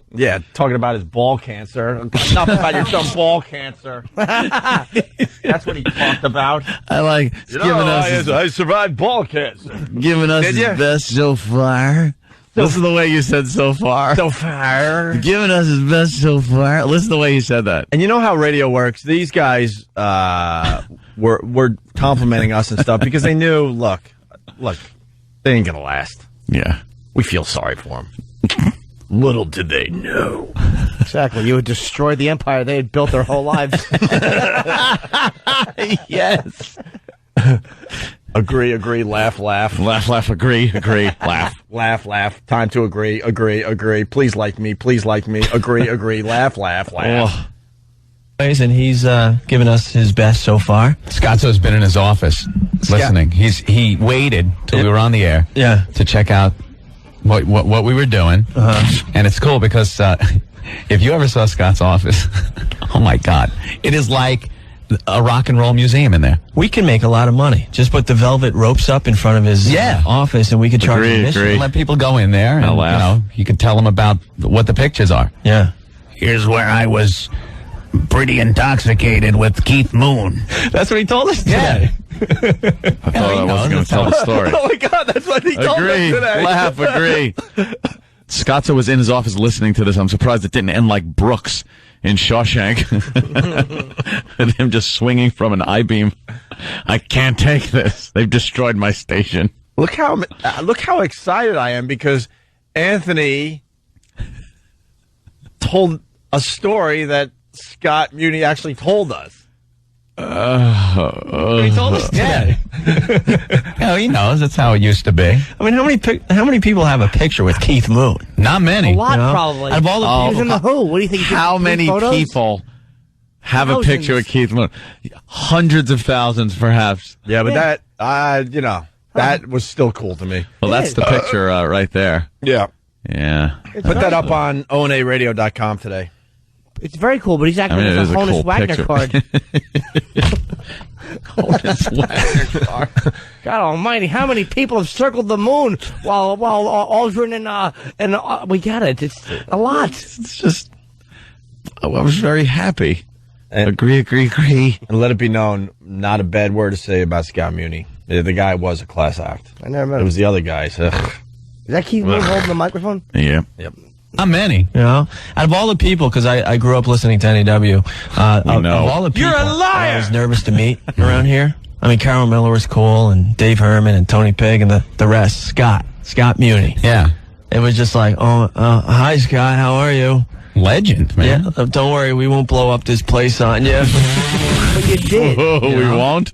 talking about his ball cancer. Enough about your dumb ball cancer. That's what he talked about. I like giving us. I survived ball cancer. Giving us his best so far. Listen to the way you said so far. So far. Giving us his best so far. Listen to the way you said that. And you know how radio works? These guys were complimenting us and stuff because they knew, look, they ain't going to last. Yeah. We feel sorry for them. Little did they know. Exactly. You would destroy the empire they had built their whole lives. Yes. Agree, laugh. Laugh, agree, laugh. Laugh. Time to agree. Please like me. Agree, laugh. Oh. And he's given us his best so far. Scott's been in his office listening. He waited till we were on the air to check out what we were doing. And it's cool because if you ever saw Scott's office, oh my God, it is like a rock and roll museum in there. We can make a lot of money. Just put the velvet ropes up in front of his office, and we could charge admission. Let people go in there, and you could tell them about what the pictures are. Yeah. Here's where I was pretty intoxicated with Keith Moon. That's what he told us today. I thought I wasn't going to tell the story. Oh my God, that's what he told us today. Laugh, agree. Scotzo was in his office listening to this. I'm surprised it didn't end like Brooks in Shawshank. And him just swinging from an I-beam. I can't take this. They've destroyed my station. Look how excited I am because Anthony told a story that Scott Muni actually told us. He told us today. He knows. That's how it used to be. I mean, how many people have a picture with Keith Moon? Not many. A lot, probably. Out of all the he was in the Who. What do you think? How many people have a picture with Keith Moon? Hundreds of thousands, perhaps. Yeah, but that was still cool to me. Well, that's the picture right there. Yeah. Yeah. Put that up on onaradio.com today. It's very cool, but he's acting as a Honus Wagner card. Honus Wagner card. God Almighty! How many people have circled the moon while Aldrin and we got it? It's a lot. It's just I was very happy. And agree. And let it be known, not a bad word to say about Scott Muni. The guy was a class act. I never met him. It was the other guys. Is that Keith Moon holding the microphone? Yeah. Yep. Not many. You know, out of all the people, because I grew up listening to NEW. Of all the people, You're a liar! I was nervous to meet around here. I mean, Carol Miller was cool, and Dave Herman, and Tony Pigg, and the rest. Scott Muni. Yeah. It was just like, hi, Scott, how are you? Legend, man. Yeah, don't worry, we won't blow up this place on you. But you did. We won't?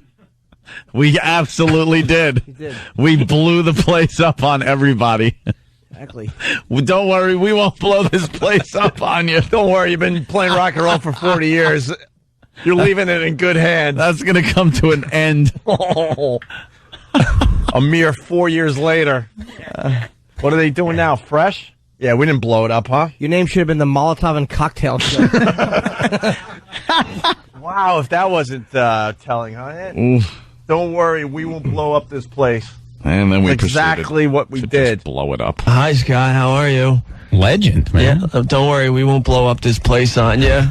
We absolutely did. You did. We blew the place up on everybody. Exactly. Well, don't worry, we won't blow this place up on you. Don't worry, you've been playing rock and roll for 40 years. You're leaving it in good hands. That's going to come to an end. A mere 4 years later. What are they doing now? Fresh? Yeah, we didn't blow it up, huh? Your name should have been the Molotov and Cocktail Show. Wow, if that wasn't telling, huh? Don't worry, we won't blow up this place. And then we exactly what we did. Just blow it up. Hi, Scott, how are you? Legend, man. Yeah, don't worry, we won't blow up this place on you.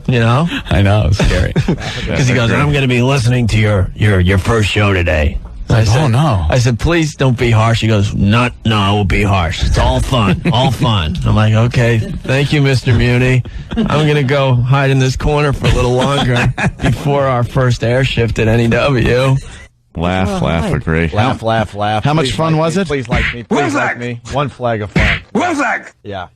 You know? I know, it's scary. Because he goes, I'm going to be listening to your first show today. I said, oh, no. I said, please don't be harsh. He goes, no, I won't be harsh. It's all fun. All fun. I'm like, okay, thank you, Mr. Muni. I'm going to go hide in this corner for a little longer before our first air shift at NEW. Laugh, agree. Laugh. How much fun was it? Please like me. Please like me. One flag of fun. Wilczek! Yeah.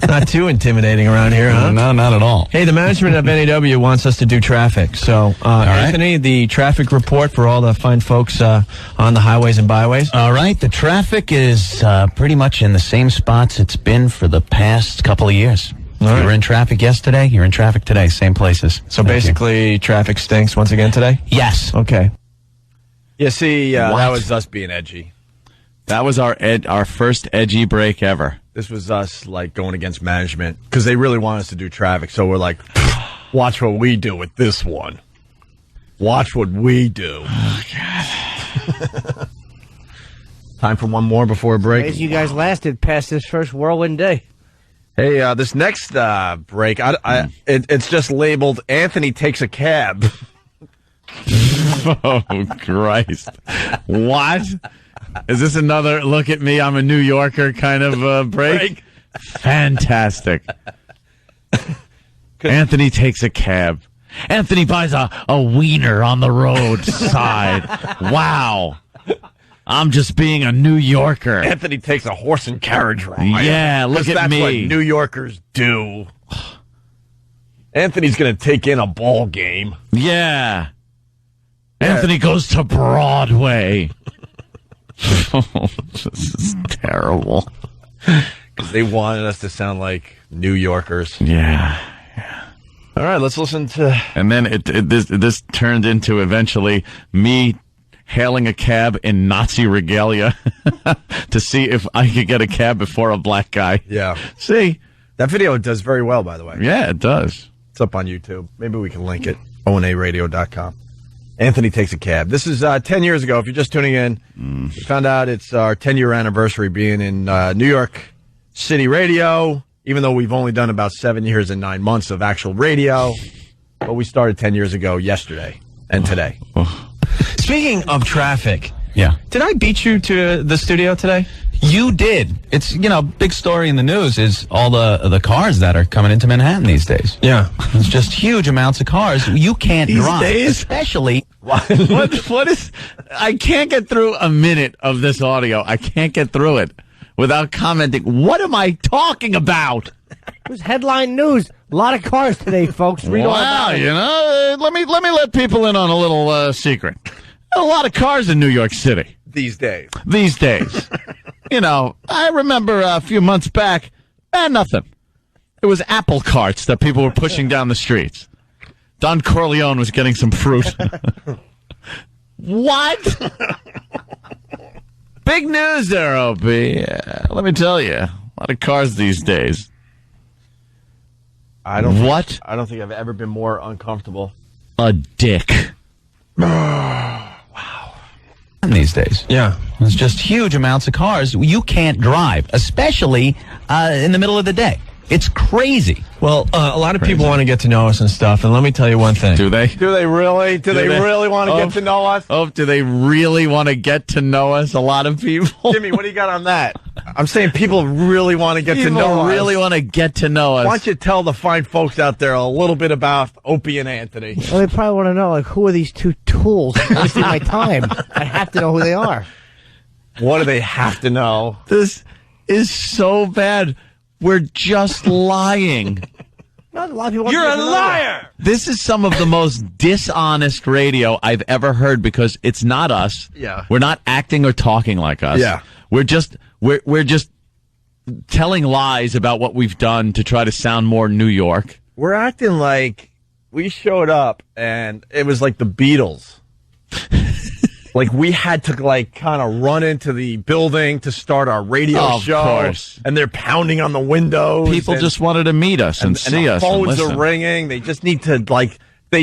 Not too intimidating around here, huh? No, not at all. Hey, the management of NEW wants us to do traffic. So, Anthony, the traffic report for all the fine folks on the highways and byways. All right, the traffic is pretty much in the same spots it's been for the past couple of years. You were in traffic yesterday, you're in traffic today, same places. So basically, traffic stinks once again today? Yes. Okay. Yeah, see, that was us being edgy. That was our first edgy break ever. This was us, like, going against management, because they really want us to do traffic, so we're like, watch what we do with this one. Watch what we do. Oh, God. Time for one more before a break. As you guys lasted past this first whirlwind day. Hey, this next break, it's just labeled Anthony Takes a Cab. Oh, Christ. What? Is this another look at me, I'm a New Yorker kind of break? Fantastic. Anthony takes a cab. Anthony buys a wiener on the roadside. Wow. I'm just being a New Yorker. Anthony takes a horse and carriage ride. Yeah, look at that's me. That's what New Yorkers do. Anthony's going to take in a ball game. Yeah. Anthony goes to Broadway. This is terrible. Because they wanted us to sound like New Yorkers. Yeah. All right, let's listen to... And then this turned into eventually me hailing a cab in Nazi regalia to see if I could get a cab before a black guy. Yeah. See? That video does very well, by the way. Yeah, it does. It's up on YouTube. Maybe we can link it. ONARadio.com. Anthony Takes a Cab. This is 10 years ago. If you're just tuning in, we found out it's our 10-year anniversary being in New York City radio, even though we've only done about 7 years and 9 months of actual radio. But we started 10 years ago yesterday and today. Speaking of traffic, yeah, did I beat you to the studio today? You did. It's, big story in the news is all the cars that are coming into Manhattan these days. Yeah. It's just huge amounts of cars. You can't drive. Days? Especially. What is... I can't get through a minute of this audio. I can't get through it without commenting. What am I talking about? It was headline news. A lot of cars today, folks. Read all about it. Let me let people in on a little secret. A lot of cars in New York City. These days. I remember a few months back, nothing. It was apple carts that people were pushing down the streets. Don Corleone was getting some fruit. What? Big news there, Opie. Let me tell you. A lot of cars these days. I don't think I've ever been more uncomfortable. A dick. These days. Yeah. It's just huge amounts of cars. You can't drive, especially in the middle of the day. It's crazy. Well, a lot of people want to get to know us and stuff, and let me tell you one thing. Do they? Do they really? Do they really want to get to know us? Oh, do they really want to get to know us? A lot of people. Jimmy, what do you got on that? I'm saying people really want to get to know us. People really want to get to know us. Why don't you tell the fine folks out there a little bit about Opie and Anthony? Well, they probably want to know, like, who are these two tools wasting my time? I have to know who they are. What do they have to know? This is so bad. We're just lying. Not a lot of people. You're a liar. This is some of the most dishonest radio I've ever heard because it's not us. Yeah. We're not acting or talking like us. Yeah. We're just telling lies about what we've done to try to sound more New York. We're acting like we showed up and it was like the Beatles. Like we had to kind of run into the building to start our radio show. Of course. And they're pounding on the windows. People just wanted to meet us and see us. Phones and listen. are ringing. They just need to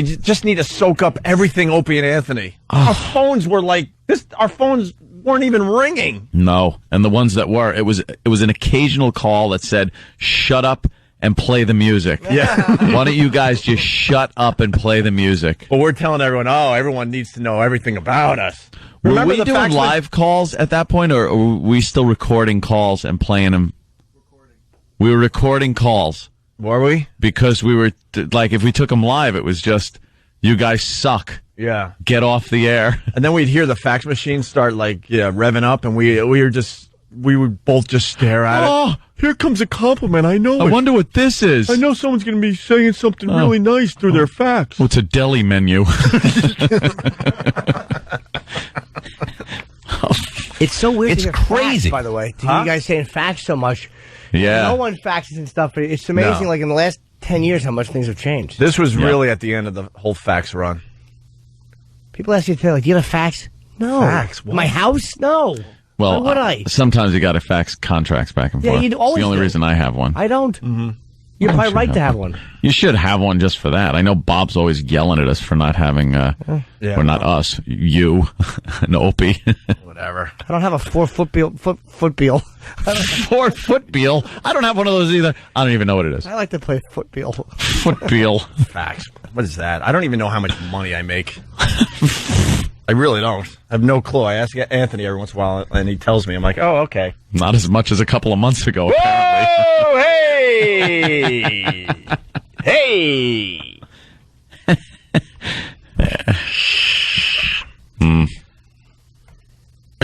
just need to soak up everything Opie and Anthony. Our phones were like this. Our phones weren't even ringing. No, and the ones that were, it was an occasional call that said, "Shut up and play the music." Yeah. Why don't you guys just shut up and play the music? But we're telling everyone, everyone needs to know everything about us. Were we doing live calls at that point, or were we still recording calls and playing them? We were recording calls. Were we? Because we were, if we took them live, it was just, you guys suck. Yeah. Get off the air. And then we'd hear the fax machine start, revving up, and we would both just stare at it. Oh, here comes a compliment. I know I wonder what this is. I know someone's going to be saying something really nice through their fax. Well, it's a deli menu. It's so weird. It's to hear crazy. Fax, by the way. To hear you guys saying fax so much. Yeah. No one faxes and stuff. But it's amazing, like in the last 10 years, how much things have changed. This was really at the end of the whole fax run. People ask you today, do you have a fax? No. Fax? What? My house? No. Well, Why would I? Sometimes you got to fax contracts back and forth. Yeah, you always it's the only do. reason I have one. I don't. Mm-hmm. You're probably right to have one. You should have one just for that. I know Bob's always yelling at us for not having, or not us, you, and Opie. Whatever. I don't have a 4-foot bill. Foot bill. 4-foot bial? I don't have one of those either. I don't even know what it is. I like to play foot bill. Foot bial. Fax. What is that? I don't even know how much money I make. I really don't. I have no clue. I ask Anthony every once in a while, and he tells me. I'm like, oh, okay. Not as much as a couple of months ago, Whoa, apparently. Hey! Hey!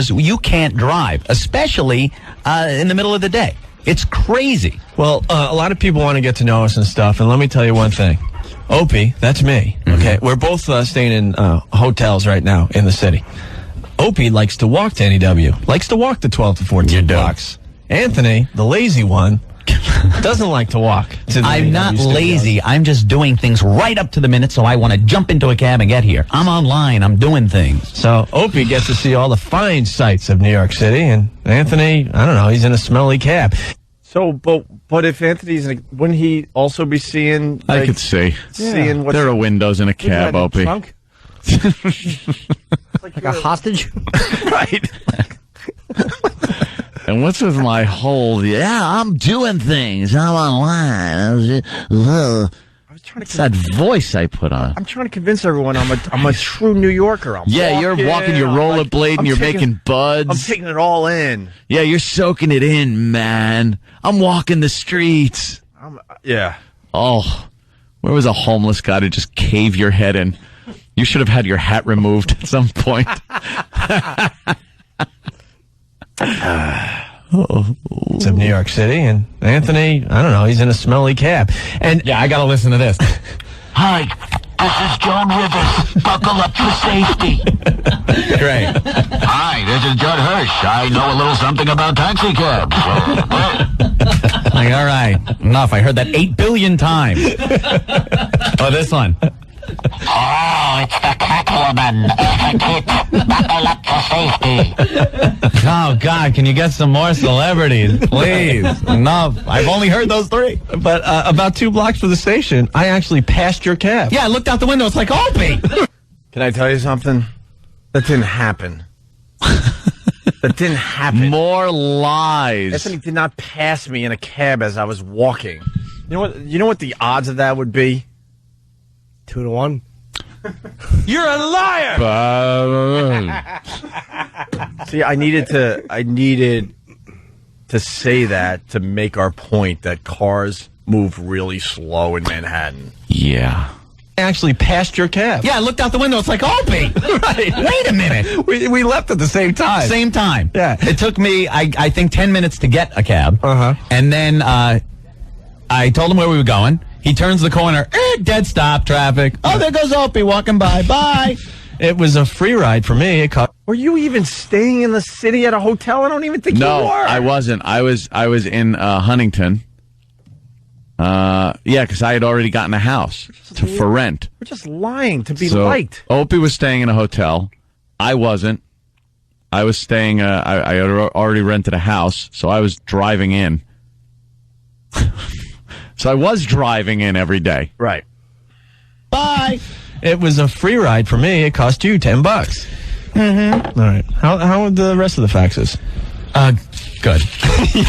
You can't drive, especially in the middle of the day. It's crazy. Well, a lot of people want to get to know us and stuff, and let me tell you one thing. Opie, that's me. Okay, we're both staying in hotels right now in the city. Opie likes to walk to NEW, likes to walk the 12 to 14 blocks. Anthony, the lazy one, doesn't like to walk. I'm not lazy. I'm just doing things right up to the minute, so I want to jump into a cab and get here. I'm online. I'm doing things. So Opie gets to see all the fine sights of New York City, and Anthony, I don't know, he's in a smelly cab. So, but if Anthony's, wouldn't he also be seeing? I could see. Seeing what there are windows in a cab, Opie. Trunk? like a hostage? Right. And what's with my whole, I'm doing things, I'm online. It's that voice I put on. I'm trying to convince everyone I'm a true New Yorker. You're walking your rollerblade and you're making buds. I'm taking it all in. Yeah, you're soaking it in, man. I'm walking the streets. Yeah. Oh, where was a homeless guy to just cave your head in? You should have had your hat removed at some point. It's of New York City, and Anthony, I don't know, he's in a smelly cab. And I gotta listen to this. Hi, this is Joan Rivers. Buckle up for safety. Great. Hi, this is Judd Hirsch. I know a little something about taxi cabs. Like, all right, enough. I heard that 8 billion times. Oh, this one. Oh, it's the Catwoman. Buckle up for safety. Oh, God, can you get some more celebrities? Please. Enough. I've only heard those 3. But about 2 blocks from the station, I actually passed your cab. Yeah, I looked out the window. It's like Opie. Can I tell you something? That didn't happen. That didn't happen. More lies. Anthony did not pass me in a cab as I was walking. You know what the odds of that would be? 2 to 1. You're a liar. See, I needed to say that to make our point that cars move really slow in Manhattan. Yeah. Actually passed your cab. Yeah, I looked out the window. It's like Opie. Right. Wait a minute. We left at the same time. Same time. Yeah. It took me, I think, 10 minutes to get a cab. Uh-huh. And then I told him where we were going. He turns the corner. Dead stop traffic. Oh, there goes Opie walking by. Bye. It was a free ride for me. Were you even staying in the city at a hotel? I don't even think you were. No, I wasn't. I was in Huntington. Yeah, because I had already gotten a house for rent. We're just lying to be liked. Opie was staying in a hotel. I wasn't. I was staying. I had already rented a house, so I was driving in. So I was driving in every day. Right. Bye. It was a free ride for me. It cost you $10. Mm-hmm. All right. How are the rest of the faxes? Good.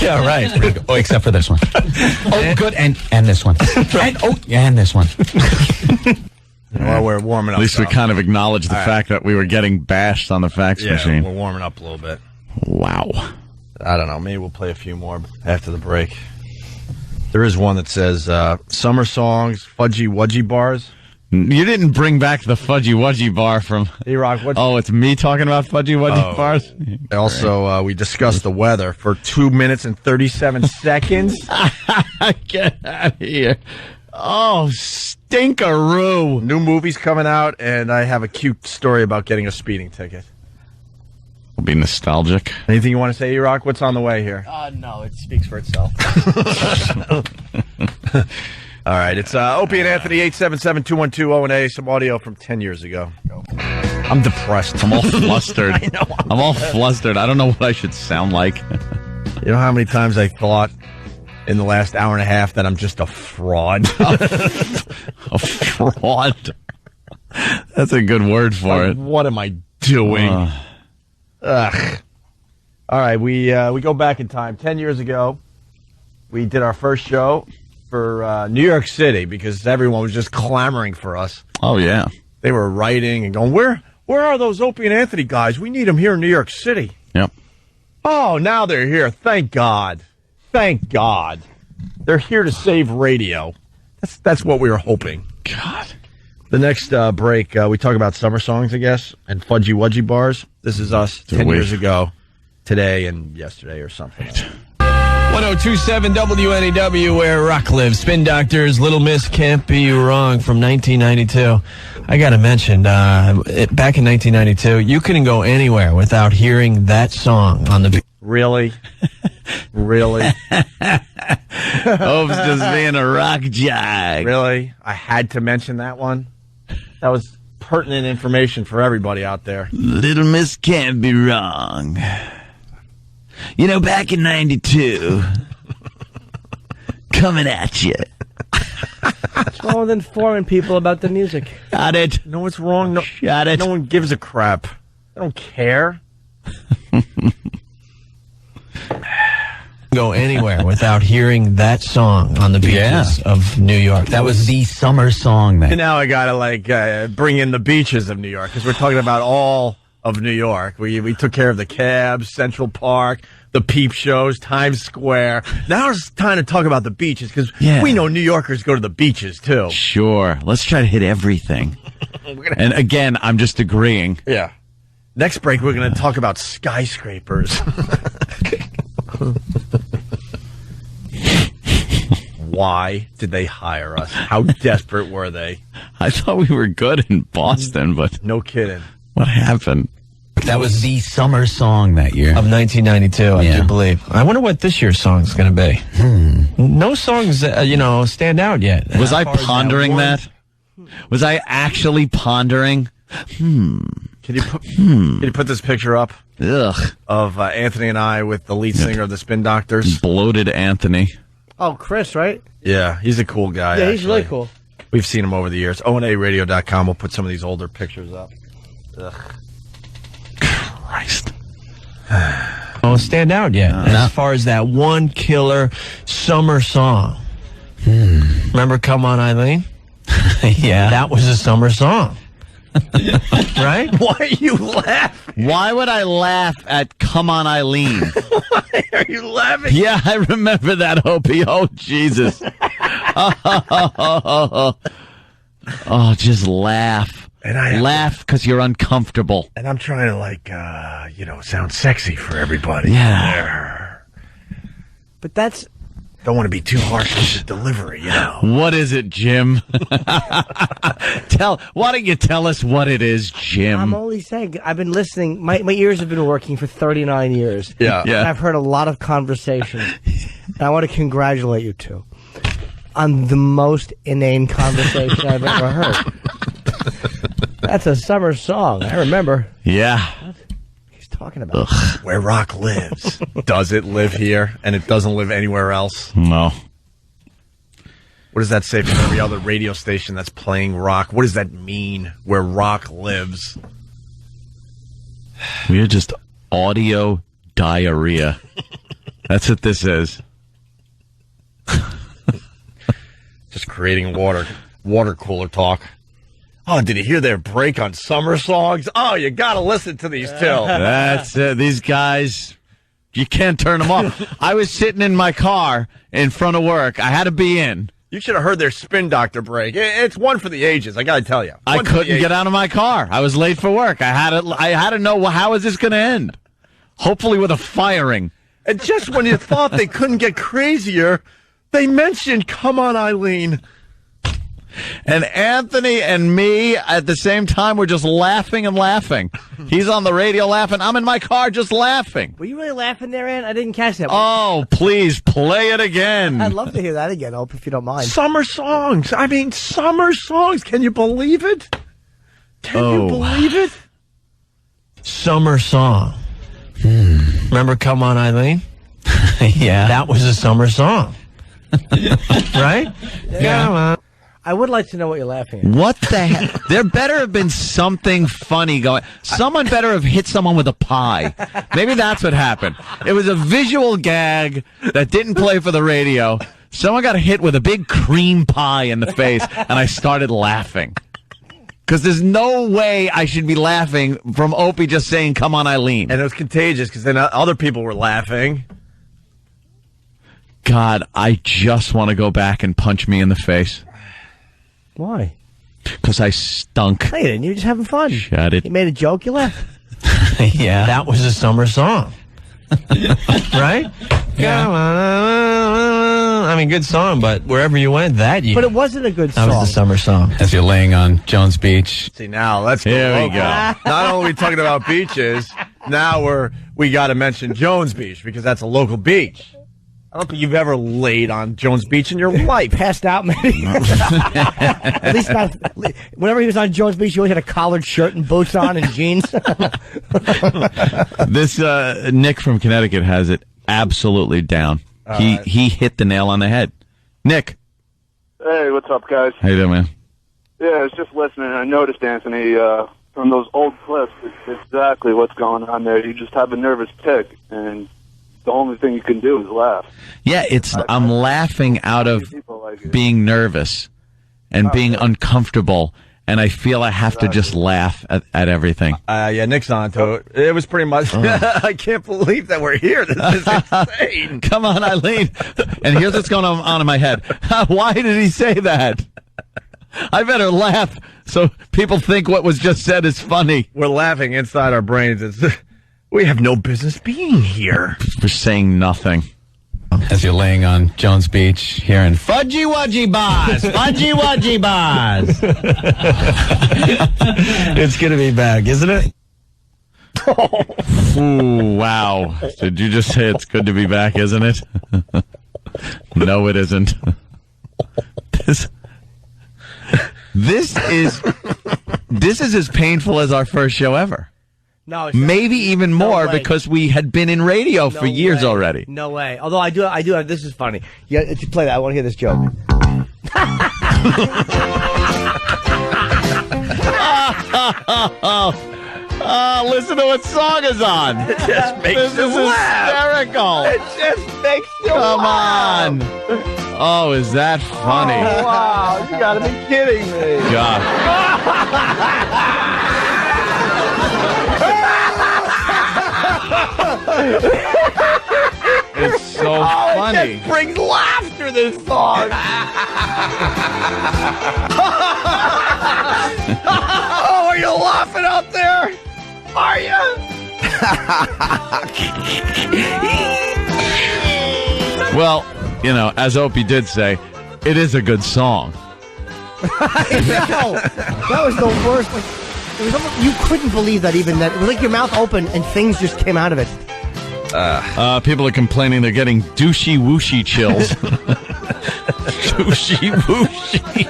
Yeah, right. Oh, except for this one. Oh, good, and this one. And this one. Well, we're warming up. At least we kind of acknowledged the fact that we were getting bashed on the fax machine. We're warming up a little bit. Wow. I don't know. Maybe we'll play a few more after the break. There is one that says summer songs, fudgy wudgy bars. You didn't bring back the fudgy wudgy bar from E-Rock. Oh, it's me talking about fudgy wudgy bars? Also, we discussed the weather for 2 minutes and 37 seconds. Get out of here. Oh, stinkeroo. New movie's coming out, and I have a cute story about getting a speeding ticket. We'll be nostalgic. Anything you want to say, E-Rock? What's on the way here? No, it speaks for itself. All right, it's Opie and Anthony, 877-212-0&A, some audio from 10 years ago. I'm depressed. I'm all flustered. I know. I'm all flustered. I don't know what I should sound like. You know how many times I thought in the last hour and a half that I'm just a fraud? A fraud? That's a good word for it. What am I doing? Ugh. All right, we go back in time. 10 years ago, we did our first show for New York City because everyone was just clamoring for us. Oh, yeah. They were writing and going, where are those Opie and Anthony guys? We need them here in New York City. Yep. Oh, now they're here. Thank God. Thank God. They're here to save radio. That's what we were hoping. God. The next break, we talk about summer songs, I guess, and fudgy wudgy bars. This is us 10 years ago, today and yesterday or something. 1027 WNEW, where rock lives. Spin Doctors, Little Miss Can't Be Wrong from 1992. I got to mention, back in 1992, you couldn't go anywhere without hearing that song on the... Really? Really? Hope's just being a rock jock. Really? I had to mention that one? That was pertinent information for everybody out there. Little Miss Can't Be Wrong. You know, back in 92, coming at you. What's wrong with informing people about the music? Got it. No, what's wrong? No, Shut it. No one gives a crap. I don't care. Go anywhere without hearing that song on the beaches of New York. That was the summer song. And now I gotta bring in the beaches of New York because we're talking about all of New York. We took care of the cabs, Central Park, the peep shows, Times Square. Now it's time to talk about the beaches because we know New Yorkers go to the beaches too. Sure. Let's try to hit everything. And again, I'm just agreeing. Yeah. Next break, we're going to talk about skyscrapers. Why did they hire us? How desperate were they? I thought we were good in Boston, but... No kidding. What happened? That was the summer song that year. Of 1992, I do believe. I wonder what this year's song's going to be. No songs, stand out yet. Was I pondering that? Was I actually pondering? Can you put this picture up? Ugh. Of Anthony and I with the lead singer of the Spin Doctors? Bloated Anthony. Oh, Chris, right? Yeah, he's a cool guy. Yeah, he's really cool. We've seen him over the years. ONARadio.com. We'll put some of these older pictures up. Ugh. Christ. Stand out yet. As far as that one killer summer song Remember Come On, Eileen? Yeah. That was a summer song. Right? Why are you laughing? Why would I laugh at Come On, Eileen? Why are you laughing? Yeah, I remember that, Opie. Oh, Jesus. Oh, just laugh. And laugh because you're uncomfortable. And I'm trying to, sound sexy for everybody. Yeah. But that's... Don't want to be too harsh with the delivery, What is it, Jim? Why don't you tell us what it is, Jim? I'm only saying, I've been listening. My ears have been working for 39 years. Yeah. And I've heard a lot of conversations. And I want to congratulate you two on the most inane conversation I've ever heard. That's a summer song. I remember. Yeah. He's talking about where rock lives. Does it live here and it doesn't live anywhere else? No. What does that say for every other radio station that's playing rock? What does that mean, where rock lives? We're just audio diarrhea. That's what this is. Just creating water cooler talk. Oh, did you hear their break on summer songs? Oh, you got to listen to these two. That's it. These guys, you can't turn them off. I was sitting in my car in front of work. I had to be in. You should have heard their Spin Doctor break. It's one for the ages, I got to tell you. I couldn't get out of my car. I was late for work. I had to know, how is this going to end? Hopefully with a firing. And just when you thought they couldn't get crazier, they mentioned Come On, Eileen. And Anthony and me at the same time were just laughing and laughing. He's on the radio laughing. I'm in my car just laughing. Were you really laughing there, Ann? I didn't catch that. Oh, please play it again. I'd love to hear that again, Hope, if you don't mind. Summer songs. I mean, summer songs. Can you believe it? Can you believe it? Summer song. Remember Come On, Eileen? Yeah. That was a summer song. Right? Yeah. I would like to know what you're laughing at. What the heck? There better have been something funny going. Someone better have hit someone with a pie. Maybe that's what happened. It was a visual gag that didn't play for the radio. Someone got hit with a big cream pie in the face, and I started laughing. Because there's no way I should be laughing from Opie just saying, Come On, Eileen. And it was contagious because then other people were laughing. God, I just want to go back and punch me in the face. Why? Because I stunk. Hey, didn't you? Just having fun. Shut it. You made a joke, you laughed. Yeah. That was a summer song. Right? Yeah. I mean, good song, but wherever you went that year. But it wasn't a good song. That was the summer song. As you're laying on Jones Beach. See, now let's go. Here we local. go. Not only are we talking about beaches, now we got to mention Jones Beach because that's a local beach. I don't think you've ever laid on Jones Beach in your life. Passed out, maybe. At least not. Whenever he was on Jones Beach, he always had a collared shirt and boots on and jeans. This Nick from Connecticut has it absolutely down. He hit the nail on the head. Nick. Hey, what's up, guys? How you doing, man? Yeah, I was just listening, and I noticed, Anthony, from those old clips, it's exactly what's going on there. You just have a nervous tick, and the only thing you can do is laugh. Yeah, I'm laughing out of being nervous and being uncomfortable, and I feel I have to just laugh at everything. Yeah, Nick's on to it. It was pretty much, I can't believe that we're here. This is insane. Come on, Eileen. And here's what's going on in my head. Why did he say that? I better laugh so people think what was just said is funny. We're laughing inside our brains. We have no business being here. We're saying nothing. As you're laying on Jones Beach, hearing Fudgy Wudgy Bars! Fudgy Wudgy Bars! It's going to be back, isn't it? Ooh, wow. Did you just say it's good to be back, isn't it? No, it isn't. This is as painful as our first show ever. No, maybe even more because we had been in radio for years already. No way. Although I do have, this is funny. Yeah, if you play that, I want to hear this joke. Listen to what song is on. It just makes you laugh. Hysterical. It just makes you Come laugh. on. Oh, is that funny? Oh, wow, you gotta be kidding me. God. It's so funny. It just brings laughter, this song. Oh, are you laughing out there? Are you? Well, you know, as Opie did say, it is a good song. I know. That was the worst. Like, it was almost, you couldn't believe that even that. It was like your mouth opened and things just came out of it. People are complaining they're getting douchey wooshy chills. Douchey wooshy.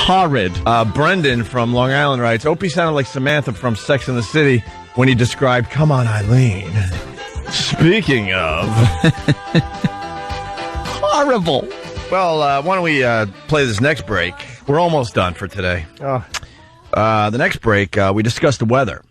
Horrid. Brendan from Long Island writes, Opie sounded like Samantha from Sex and the City when he described Come On Eileen. Speaking of... Horrible. Well, why don't we play this next break? We're almost done for today. Oh. The next break, we discussed the weather.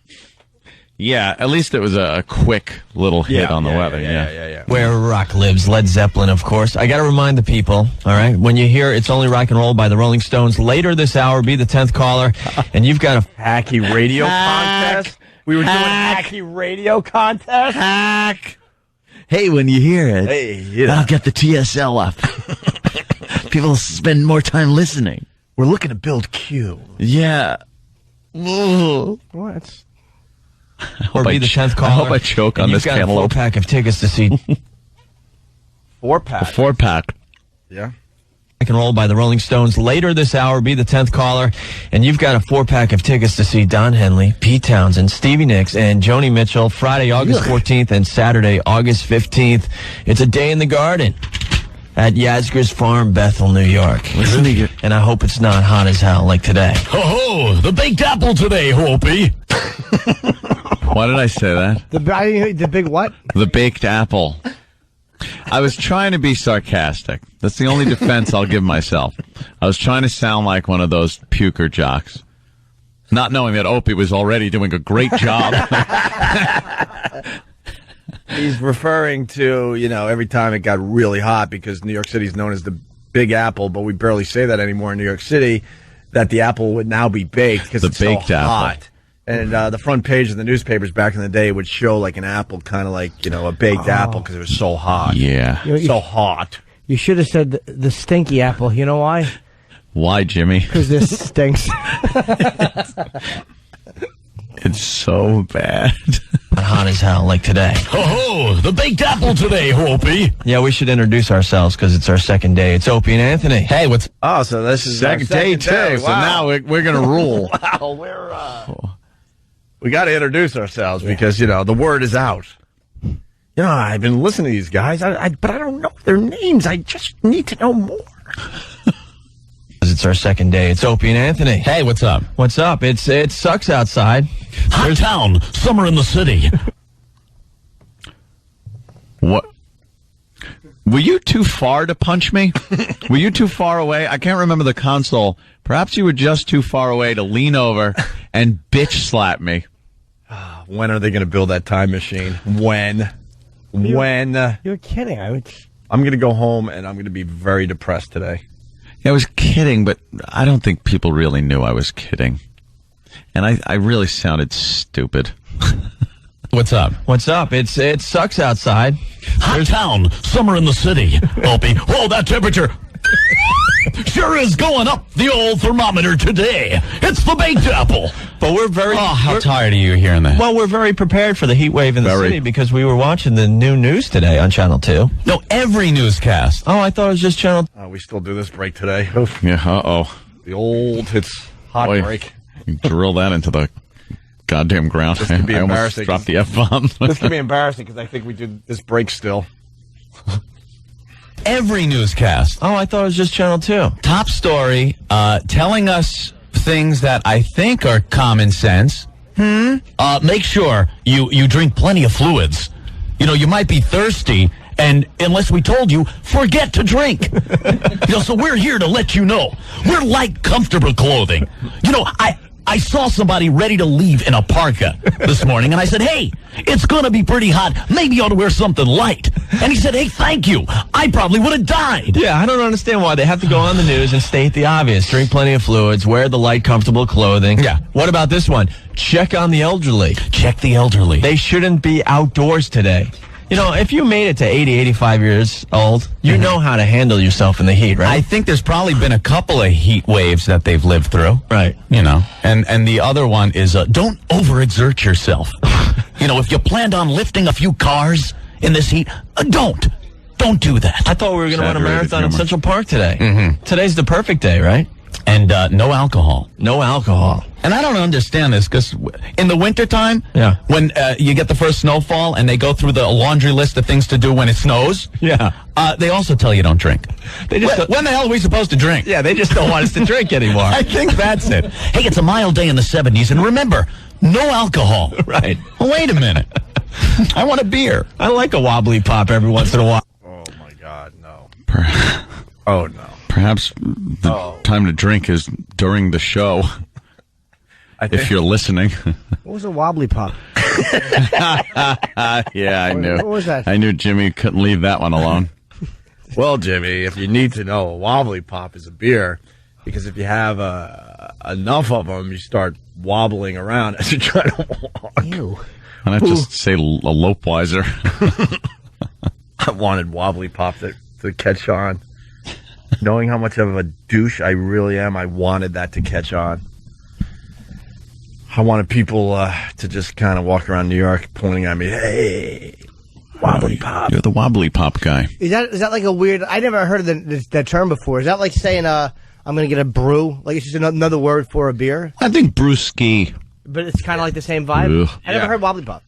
Yeah, at least it was a quick little hit on the weather. Yeah. Where rock lives, Led Zeppelin, of course. I got to remind the people, all right, when you hear It's Only Rock and Roll by the Rolling Stones, later this hour, be the 10th caller, and you've got a hacky radio contest. We were doing hacky radio contest. Hack. Hey, when you hear it, I'll get the TSL up. People spend more time listening. We're looking to build Q. Yeah. What? Or be the 10th caller. I hope I choke on this cantaloupe. You've got a 4-pack of tickets to see... 4-pack? A 4-pack. Yeah. Rock and Roll by the Rolling Stones. Later this hour, be the 10th caller, and you've got a 4-pack of tickets to see Don Henley, Pete Townsend, Stevie Nicks, and Joni Mitchell Friday, August 14th, and Saturday, August 15th. It's a day in the garden at Yasgur's Farm, Bethel, New York. And I hope it's not hot as hell like today. Ho-ho! The baked apple today, Opie. Why did I say that? The big what? The baked apple. I was trying to be sarcastic. That's the only defense I'll give myself. I was trying to sound like one of those puker jocks, not knowing that Opie was already doing a great job. He's referring to, every time it got really hot, because New York City is known as the Big Apple, but we barely say that anymore in New York City, that the apple would now be baked because it's so hot. And the front page of the newspapers back in the day would show like an apple, kind of like, a baked apple, because it was so hot. Yeah. So hot. You should have said the stinky apple. You know why? Why, Jimmy? Because this stinks. It's so bad. Hot as hell like today. Ho-ho! The baked apple today, Opie. Yeah, we should introduce ourselves because it's our second day. It's Opie and Anthony. Hey, what's... Oh, so this is second day, too. Wow. So now we're going to rule. Wow, we got to introduce ourselves because, the word is out. I've been listening to these guys, but I don't know their names. I just need to know more. It's our second day. It's Opie and Anthony. Hey, what's up? What's up? It sucks outside. Hot town, summer in the city. What? Were you too far to punch me? Were you too far away? I can't remember the console. Perhaps you were just too far away to lean over and bitch slap me. When are they going to build that time machine? When? You're kidding. I'm going to go home and I'm going to be very depressed today. Yeah, I was kidding, but I don't think people really knew I was kidding. And I really sounded stupid. What's up? What's up? It sucks outside. Hot town, summer in the city. Opie, whoa, that temperature sure is going up the old thermometer today. It's the baked apple. But we're very... Oh, how tired are you hearing that? Well, we're very prepared for the heat wave in the city because we were watching the new news today on Channel 2. No, every newscast. Oh, I thought it was just Channel... We still do this break today. Yeah, uh-oh. The old hits hot break. You drill that into the goddamn ground. This could be embarrassing. I almost dropped the F-bomb. This could be embarrassing because I think we did this break still. Every newscast. Oh, I thought it was just Channel 2. Top story, telling us things that I think are common sense. Make sure you drink plenty of fluids. You might be thirsty, and unless we told you, forget to drink. So we're here to let you know. We're like comfortable clothing. I saw somebody ready to leave in a parka this morning, and I said, hey, it's going to be pretty hot. Maybe you ought to wear something light. And he said, hey, thank you. I probably would have died. Yeah, I don't understand why they have to go on the news and state the obvious. Drink plenty of fluids, wear the light, comfortable clothing. Yeah. What about this one? Check on the elderly. Check the elderly. They shouldn't be outdoors today. You know, if you made it to 80, 85 years old, you know how to handle yourself in the heat, right? I think there's probably been a couple of heat waves that they've lived through. Right. You know, and the other one is, don't overexert yourself. You know, if you planned on lifting a few cars in this heat, don't do that. I thought we were going to run a marathon in Central Park today. Mm-hmm. Today's the perfect day, right? And no alcohol. No alcohol. And I don't understand this, because in the wintertime, yeah, when you get the first snowfall and they go through the laundry list of things to do when it snows, yeah, they also tell you don't drink. They just when the hell are we supposed to drink? Yeah, they just don't want us to drink anymore. I think that's it. Hey, it's a mild day in the 70s, and remember, no alcohol. Right. Well, wait a minute. I want a beer. I like a wobbly pop every once in a while. Oh, my God, no. Oh, no. Perhaps the time to drink is during the show. If you're listening. What was a wobbly pop? Yeah, I knew. What was that? I knew Jimmy couldn't leave that one alone. Well, Jimmy, if you need to know, a wobbly pop is a beer, because if you have enough of them, you start wobbling around as you try to walk. Ew. Why not just say a Lopeweiser? I wanted wobbly pop to catch on. Knowing how much of a douche I really am, I wanted that to catch on. I wanted people to just kind of walk around New York pointing at me, hey, wobbly pop. You're the wobbly pop guy. Is that like a weird... I never heard of that term before. Is that like saying, I'm going to get a brew? Like it's just another word for a beer? I think brewski. But it's kind of like the same vibe? Ugh. I never heard wobbly pop.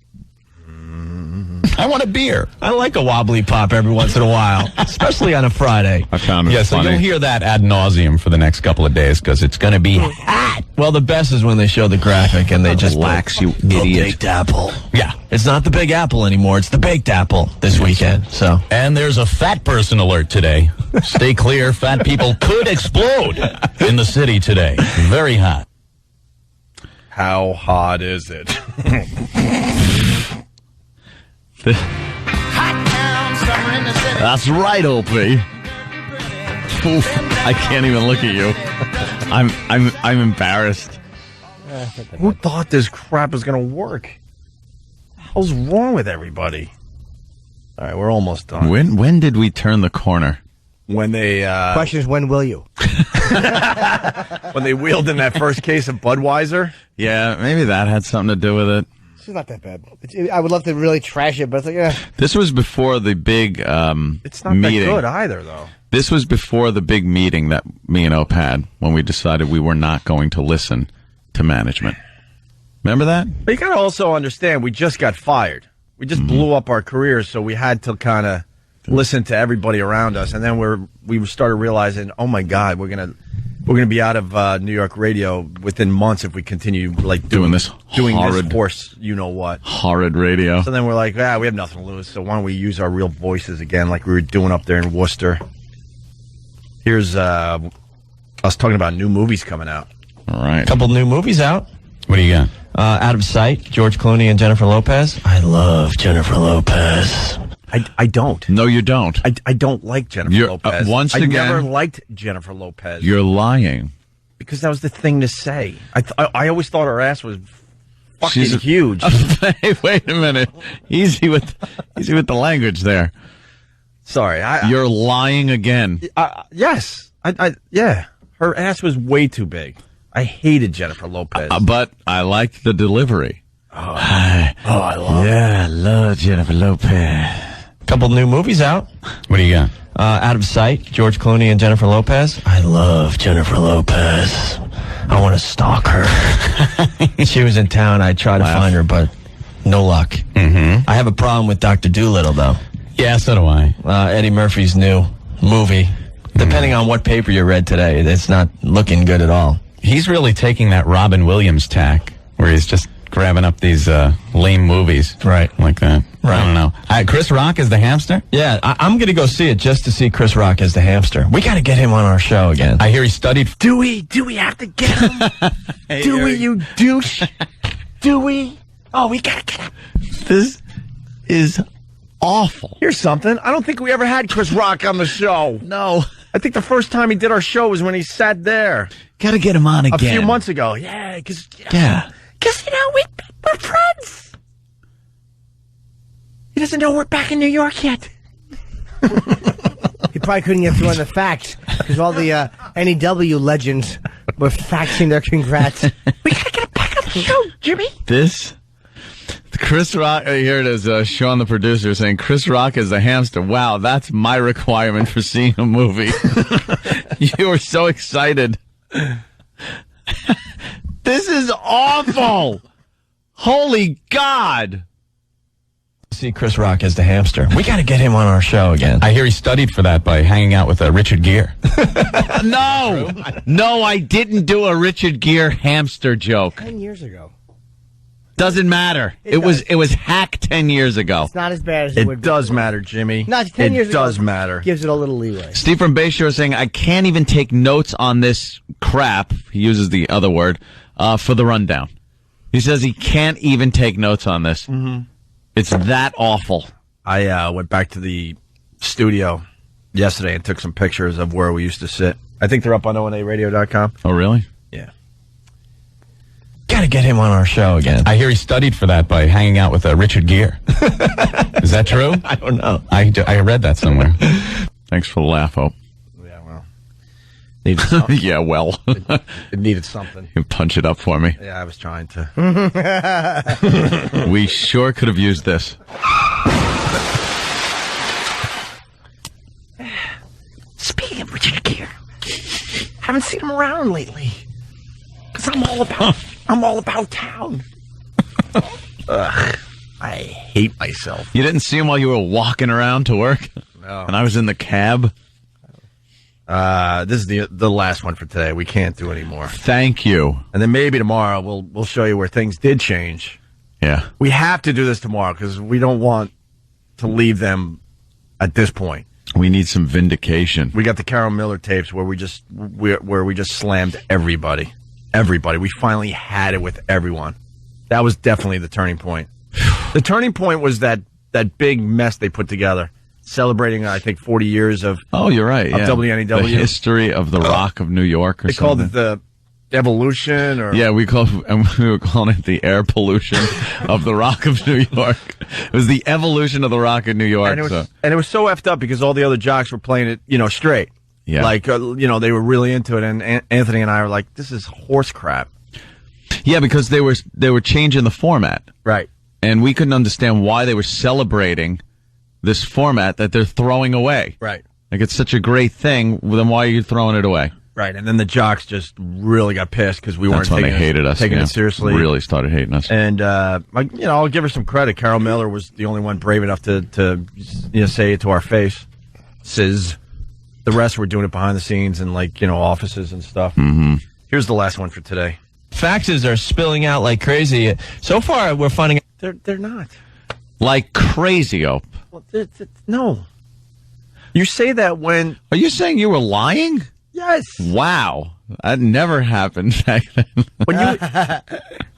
I want a beer. I like a wobbly pop every once in a while, especially on a Friday. I found it so funny. you'll hear that ad nauseum for the next couple of days, because it's going to be hot. Well, the best is when they show the graphic and they just relax, you the idiot. Baked apple. Yeah. It's not the Big Apple anymore. It's the Baked Apple this weekend. So, And there's a fat person alert today. Stay clear. Fat people could explode in the city today. Very hot. How hot is it? That's right, Opie. Oof, I can't even look at you. I'm embarrassed. Who thought this crap was going to work? What's wrong with everybody? All right, we're almost done. When did we turn the corner? When they Question is, when will you? when they wheeled in that first case of Budweiser. Yeah, maybe that had something to do with it. It's not that bad. I would love to really trash it, but it's like, yeah. This was before the big It's not meeting. that good either, though. This was before the big meeting that me and Ope had when we decided we were not going to listen to management. Remember that? But you got to also understand, we just got fired. We just blew up our careers, so we had to kind of listen to everybody around us, and then we started realizing, oh my God, we're gonna be out of New York radio within months if we continue like doing this horse, you know what, horrid radio. So then we're like, we have nothing to lose, so why don't we use our real voices again, like we were doing up there in Worcester. Here's us talking about new movies coming out. All right, a couple new movies out. What do you got? Out of Sight, George Clooney and Jennifer Lopez. I love Jennifer Lopez. I don't. No, you don't. I don't like Jennifer Lopez. Once I again, never liked Jennifer Lopez. You're lying. Because that was the thing to say. I always thought her ass was fucking huge. Hey, wait a minute. Easy with the language there. Sorry, you're lying again. Yes, yeah. Her ass was way too big. I hated Jennifer Lopez, but I liked the delivery. I love Jennifer Lopez. Couple new movies out. What do you got? Out of Sight, George Clooney and Jennifer Lopez. I love Jennifer Lopez. I want to stalk her. She was in town. I tried to find her, but no luck. Mm-hmm. I have a problem with Dr. Dolittle, though. Yeah, so do I. Eddie Murphy's new movie. Depending on what paper you read today, it's not looking good at all. He's really taking that Robin Williams tack, where he's just grabbing up these lame movies. Right. Like that. Right. I don't know. Chris Rock as the hamster? Yeah, I'm going to go see it just to see Chris Rock as the hamster. We got to get him on our show again. I hear he studied. Do we have to get him? Do we, you douche? Do we? Oh, we got to get him. This is awful. Here's something. I don't think we ever had Chris Rock on the show. No. I think the first time he did our show was when he sat there. Got to get him on again. A few months ago. Yeah, because yeah. Because, we're friends. He doesn't know we're back in New York yet. He probably couldn't get through on the facts because all the NEW legends were faxing their congrats. We gotta get him back on the show, Jimmy. Chris Rock, here it is, Sean the producer saying, Chris Rock is the hamster. Wow, that's my requirement for seeing a movie. You were so excited. This is awful. Holy God. See Chris Rock as the hamster. We got to get him on our show again. I hear he studied for that by hanging out with Richard Gere. No, I didn't do a Richard Gere hamster joke. 10 years ago. Doesn't matter. It was hack 10 years ago. It's not as bad as it would be. It does matter, Jimmy. No, 10 years ago. It does matter. Gives it a little leeway. Steve from Bayshore is saying, I can't even take notes on this crap. He uses the other word, for the rundown. He says he can't even take notes on this. Mm-hmm. It's that awful. I went back to the studio yesterday and took some pictures of where we used to sit. I think they're up on ONARadio.com. Oh, really? Yeah. Got to get him on our show again. I hear he studied for that by hanging out with Richard Gere. Is that true? I don't know. I read that somewhere. Thanks for the laugh, Hope. Yeah, well. Needed something. Yeah, well. It needed something. You punch it up for me. Yeah, I was trying to. We sure could have used this. Speaking of Richard Gere, haven't seen him around lately. Because I'm all about town. Ugh, I hate myself. You didn't see him while you were walking around to work? No. And I was in the cab? This is the last one for today. We can't do any more. Thank you. And then maybe tomorrow we'll show you where things did change. Yeah. We have to do this tomorrow because we don't want to leave them at this point. We need some vindication. We got the Carol Miller tapes where we just slammed everybody. Everybody. We finally had it with everyone. That was definitely the turning point. The turning point was that big mess they put together, celebrating, I think, 40 years of you're right. Of WNEW. The history of the Rock of New York or they something. They called it the evolution or... Yeah, we were calling it the air pollution of the Rock of New York. It was the evolution of the Rock of New York. And it was so effed up because all the other jocks were playing it, straight. Yeah. Like, they were really into it, and Anthony and I were like, this is horse crap. Yeah, because they were changing the format. Right. And we couldn't understand why they were celebrating this format that they're throwing away. Right. Like, it's such a great thing, then why are you throwing it away? Right, and then the jocks just really got pissed because we weren't taking it seriously. Really started hating us. And, I'll give her some credit. Carol Miller was the only one brave enough to say it to our face. The rest were doing it behind the scenes in, offices and stuff. Mm-hmm. Here's the last one for today. Faxes are spilling out like crazy. So far, we're finding... They're not. Like crazy, Ope. Well, no. You say that when... Are you saying you were lying? Yes. Wow. That never happened back then.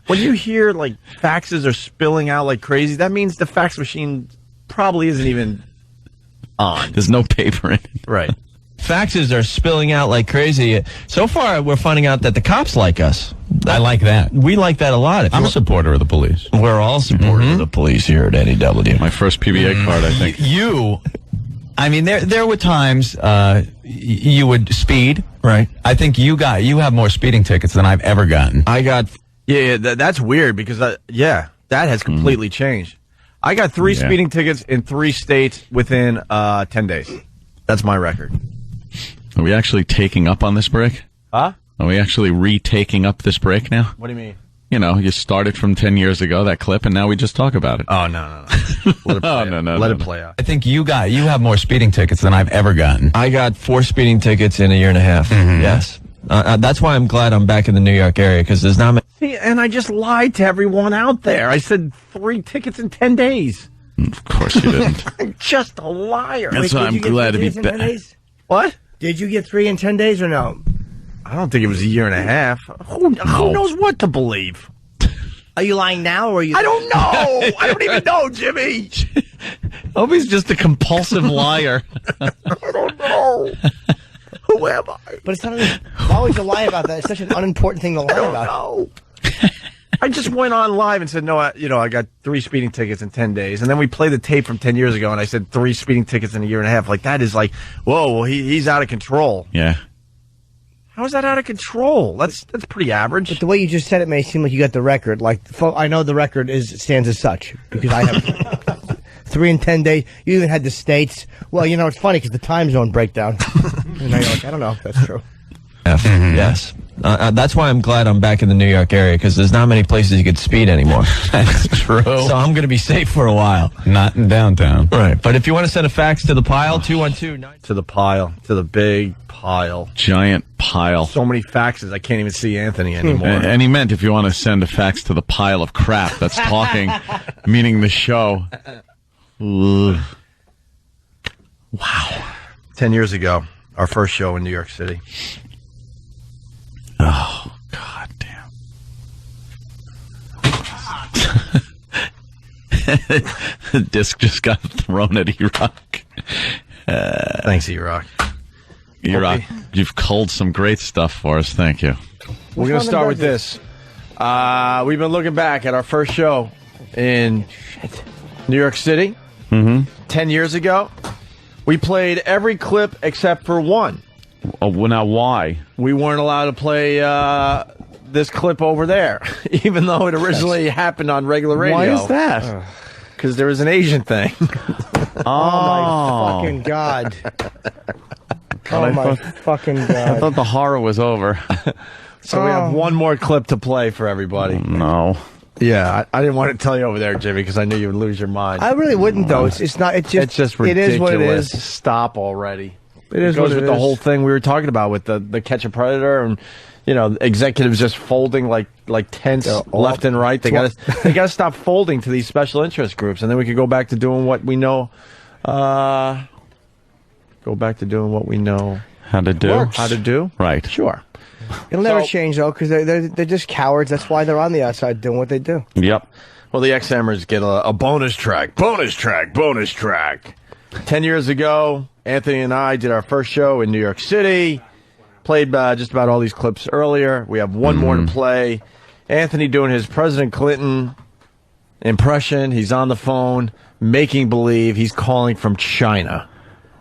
When you hear, faxes are spilling out like crazy, that means the fax machine probably isn't even on. There's no paper in it. Right. Faxes are spilling out like crazy. So far, we're finding out that the cops like us. I like that. We like that a lot. I'm a supporter of the police. We're all supporters of the police here at NEW. My first PBA card, I think. There were times you would speed. Right. I think you have more speeding tickets than I've ever gotten. I got... Yeah, that's weird because, that has completely changed. I got 3 speeding tickets in 3 states within 10 days. That's my record. Are we actually taking up on this break? Huh? Are we actually retaking up this break now? What do you mean? You started from 10 years ago, that clip, and now we just talk about it. Oh, no. Let it play out. Let it play out. I think you have more speeding tickets than I've ever gotten. I got 4 speeding tickets in a year and a half. Mm-hmm. Yes. That's why I'm glad I'm back in the New York area, because there's not many... See, and I just lied to everyone out there. I said 3 tickets in 10 days. Of course you didn't. I'm just a liar. That's why I'm glad to be back. What? Did you get 3 in 10 days or no? I don't think it was a year and a half. Who knows what to believe? Are you lying now, or are you? I don't know. I don't even know, Jimmy. Opie's just a compulsive liar. I don't know. Who am I? But it's not. Why would you lie about that? It's such an unimportant thing to lie about. No. I just went on live and said, no, I got 3 speeding tickets in 10 days. And then we played the tape from 10 years ago, and I said 3 speeding tickets in a year and a half. Like, that is like, whoa, well, he's out of control. Yeah. How is that out of control? That's pretty average. But the way you just said it may seem like you got the record. Like, I know the record stands as such, because I have 3 in 10 days. You even had the states. Well, it's funny because the time zone breakdown. And now you're like, I don't know if that's true. Yes. That's why I'm glad I'm back in the New York area, because there's not many places you could speed anymore. That's true. So I'm going to be safe for a while. Not in downtown. Right. But if you want to send a fax to the pile, 212-9... To the pile. To the big pile. Giant pile. So many faxes, I can't even see Anthony anymore. And he meant if you want to send a fax to the pile of crap that's talking, meaning the show. Ugh. Wow. 10 years ago, our first show in New York City. Oh, God damn. The disc just got thrown at E-Rock. Thanks, E-Rock. E-Rock, you've culled some great stuff for us. Thank you. We're going to start with this. We've been looking back at our first show in New York City 10 years ago. We played every clip except for one. Oh, well, now why? We weren't allowed to play this clip over there, even though it originally happened on regular radio. Why is that? Because there was an Asian thing. Oh, my fucking God. Oh, my fucking God. I thought the horror was over. So we have one more clip to play for everybody. No. Yeah, I didn't want to tell you over there, Jimmy, because I knew you would lose your mind. I really wouldn't, though. It's not. It's just ridiculous. It is what it is. Stop already. It goes with the whole thing we were talking about with the Catch a Predator and executives just folding like tents left and right. They got to stop folding to these special interest groups, and then we could go back to doing what we know. Go back to doing what we know how to do. Works. How to do. Right. Sure. It'll never change, though, because they're just cowards. That's why they're on the outside doing what they do. Yep. Well, the X-Hammers get a bonus track. Bonus track. 10 years ago, Anthony and I did our first show in New York City. Played just about all these clips earlier. We have one more to play. Anthony doing his President Clinton impression. He's on the phone, making believe he's calling from China.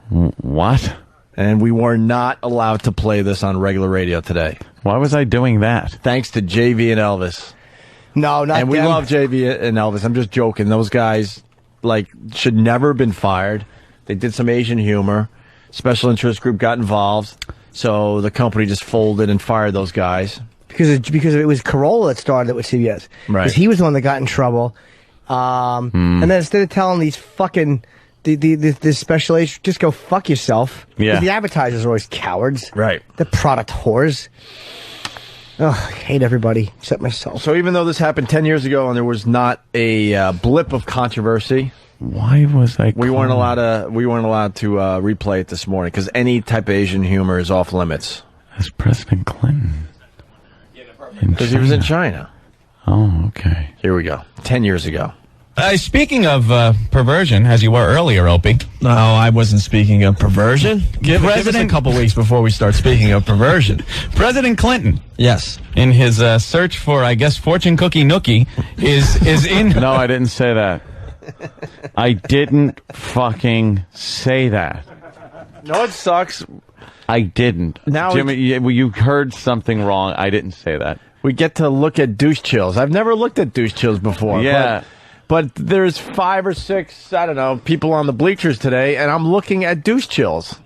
What? And we were not allowed to play this on regular radio today. Why was I doing that? Thanks to JV and Elvis. No, not And we them. love JV and Elvis. I'm just joking. Those guys, should never have been fired. They did some Asian humor. Special interest group got involved. So the company just folded and fired those guys. Because it was Corolla that started it with CBS. Right. Because he was the one that got in trouble. And then instead of telling these fucking... The special agents, just go fuck yourself. Yeah. The advertisers are always cowards. Right. The product whores. Oh, I hate everybody except myself. So even though this happened 10 years ago and there was not a blip of controversy, why was I? We weren't allowed to replay it this morning because any type of Asian humor is off limits. As President Clinton. Because he was in China. Oh, okay. Here we go. 10 years ago. Speaking of perversion, as you were earlier, Opie. No, I wasn't speaking of perversion. Give us a couple weeks before we start speaking of perversion. President Clinton. Yes. In his search for, I guess, fortune cookie nookie, is in... No, I didn't say that. I didn't fucking say that. No, it sucks. I didn't. Now Jimmy, you heard something wrong. I didn't say that. We get to look at douche chills. I've never looked at douche chills before. Yeah. But there's 5 or 6, I don't know, people on the bleachers today, and I'm looking at douche chills.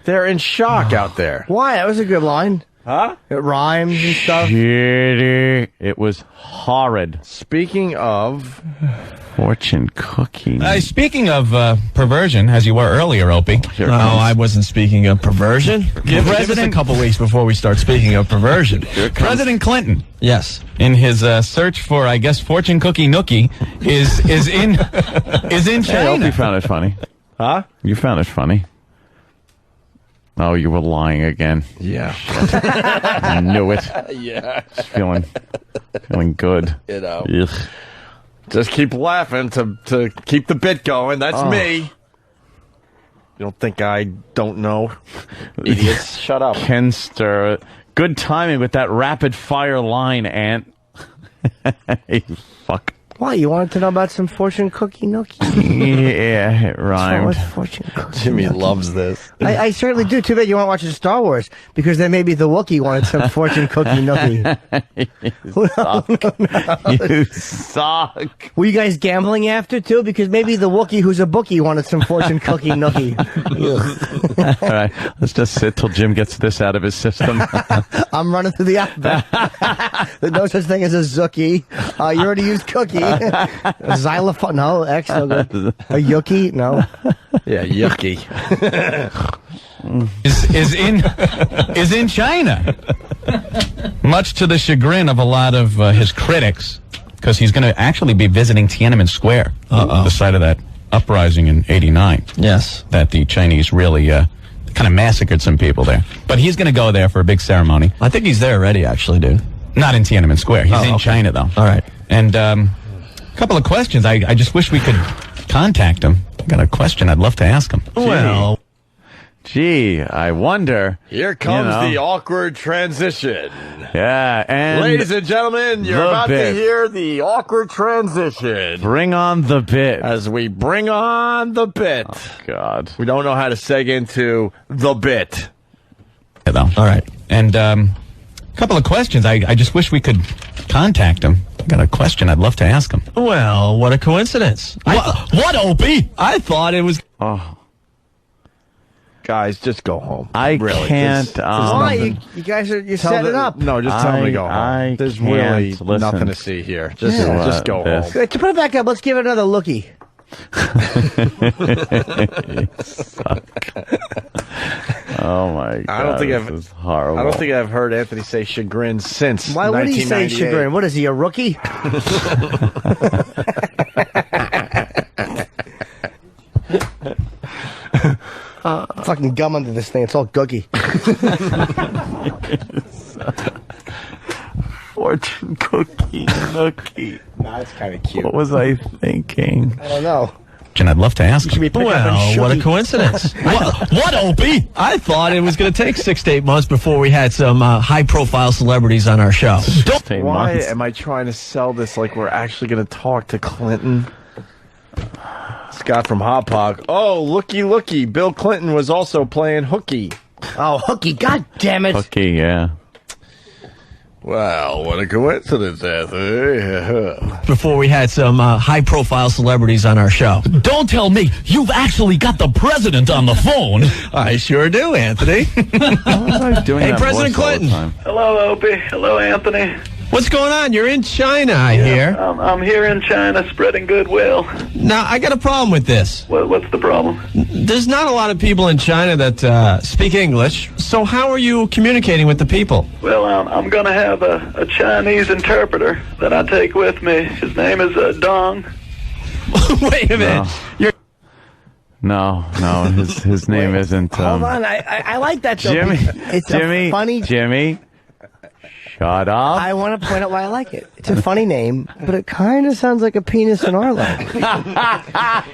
They're in shock out there. Why? That was a good line. Huh? It rhymes and stuff. It was horrid. Speaking of fortune cookie. Speaking of perversion, as you were earlier, Opie. No, I wasn't speaking of perversion. Give us a couple weeks before we start speaking of perversion. President Clinton. Yes. In his search for, I guess, fortune cookie nookie, is in China. I hope you found it funny. Huh? You found it funny. Oh, you were lying again. Yeah. I knew it. Yeah. Just feeling good. You know. Ugh. Just keep laughing to keep the bit going. That's me. You don't think I don't know? Idiots. Shut up. Ken Stir. Good timing with that rapid fire line, Ant. Hey, fuck. Why, you wanted to know about some fortune cookie nookie? Yeah, it rhymed. Fortune cookie Jimmy nookie? loves this. I certainly do. Too bad you weren't watching Star Wars, because then maybe the Wookiee wanted some fortune cookie nookie. You suck. Were you guys gambling after, too? Because maybe the Wookiee who's a bookie wanted some fortune cookie nookie. All right, let's just sit till Jim gets this out of his system. I'm running through the alphabet. There's no such thing as a Zookie. You already used cookie. A xylophone? No, X. No good. A Yucky? No. Yeah, yucky. is in China. Much to the chagrin of a lot of his critics, because he's going to actually be visiting Tiananmen Square, the site of that uprising in '89. Yes. That the Chinese really kind of massacred some people there. But he's going to go there for a big ceremony. I think he's there already, actually, dude. Not in Tiananmen Square. He's in China, though. All right. And a couple of questions. I just wish we could contact him. I got a question I'd love to ask him. Well, gee, I wonder. Here comes the awkward transition. Yeah, and ladies and gentlemen, you're about to hear the awkward transition. Bring on the bit. As we bring on the bit. Oh, God. We don't know how to seg into the bit. All right. And a couple of questions. I just wish we could contact him. I got a question I'd love to ask him. Well, what a coincidence. What, Opie? I thought it was... Oh. Guys, just go home. I really, can't. Why? You guys are set it up. No, just tell them to go home. There's really nothing to see here. Just go home. To put it back up, let's give it another lookie. Oh my God! This is horrible. I don't think I've heard Anthony say chagrin since. Why would he say chagrin? What is he, a rookie? Fucking gum under this thing. It's all gooky. Fortune cookie nookie. Nah, that's kind of cute. What was I thinking? I don't know. And I'd love to ask him. Well, what a coincidence. What, Opie? I thought it was going to take 6 to 8 months before we had some high-profile celebrities on our show. Why am I trying to sell this like we're actually going to talk to Clinton? Scott from Hot Pog. Oh, looky. Bill Clinton was also playing hooky. Oh, hooky. God damn it. Hooky, yeah. Well, what a coincidence, Anthony. Before we had some high-profile celebrities on our show. Don't tell me you've actually got the president on the phone. I sure do, Anthony. Hey, President Clinton. Hello, Opie. Hello, Anthony. What's going on? You're in China, I hear. I'm here in China spreading goodwill. Now, I got a problem with this. What's the problem? There's not a lot of people in China that speak English, so how are you communicating with the people? Well, I'm going to have a Chinese interpreter that I take with me. His name is Dong. Wait a minute. No, his name isn't... Hold on, I like that, though. Jimmy. It's Jimmy. a funny... Jimmy. Shut up. I want to point out why I like it. It's a funny name, but it kind of sounds like a penis in our language.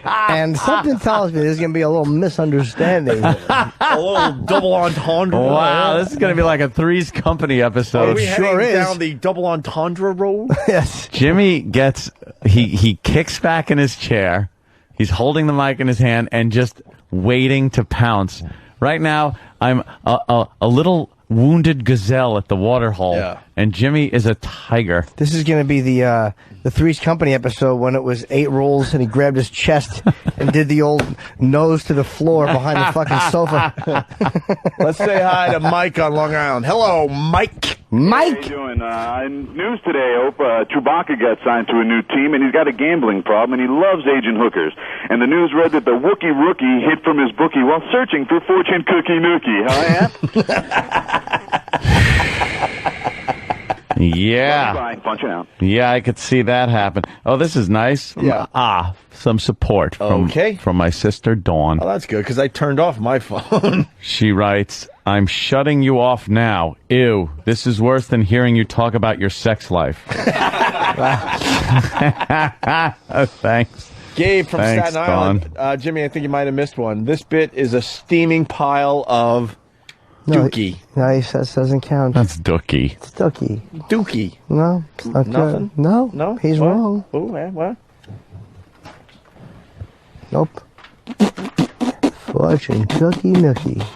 And something tells me there's going to be a little misunderstanding. A little double entendre. Wow, this is going to be like a Three's Company episode. Are we heading down the double entendre road? Yes. Jimmy gets... He kicks back in his chair. He's holding the mic in his hand and just waiting to pounce. Right now, I'm a little wounded gazelle at the water hole, and Jimmy is a tiger. This is going to be the Three's Company episode when it was 8 rolls and he grabbed his chest and did the old nose to the floor behind the fucking sofa. Let's say hi to Mike on Long Island. Hello, Mike. Mike. How you doing? News today, Chewbacca got signed to a new team, and he's got a gambling problem, and he loves aging hookers. And the news read that the Wookiee rookie hid from his bookie while searching for fortune cookie nookie. Yeah. Punching out. Yeah, I could see that happen. Oh, this is nice. Yeah. Some support from my sister Dawn. Oh, that's good, because I turned off my phone. She writes, I'm shutting you off now. Ew, this is worse than hearing you talk about your sex life. Thanks. Gabe from Thanks, Staten Island. Jimmy, I think you might have missed one. This bit is a steaming pile of dookie. No, he says doesn't count. That's dookie. It's dookie. Dookie. No, it's not Nothing? good. No, No? he's What? wrong. Oh, man, what? Nope. Fortune cookie nookie.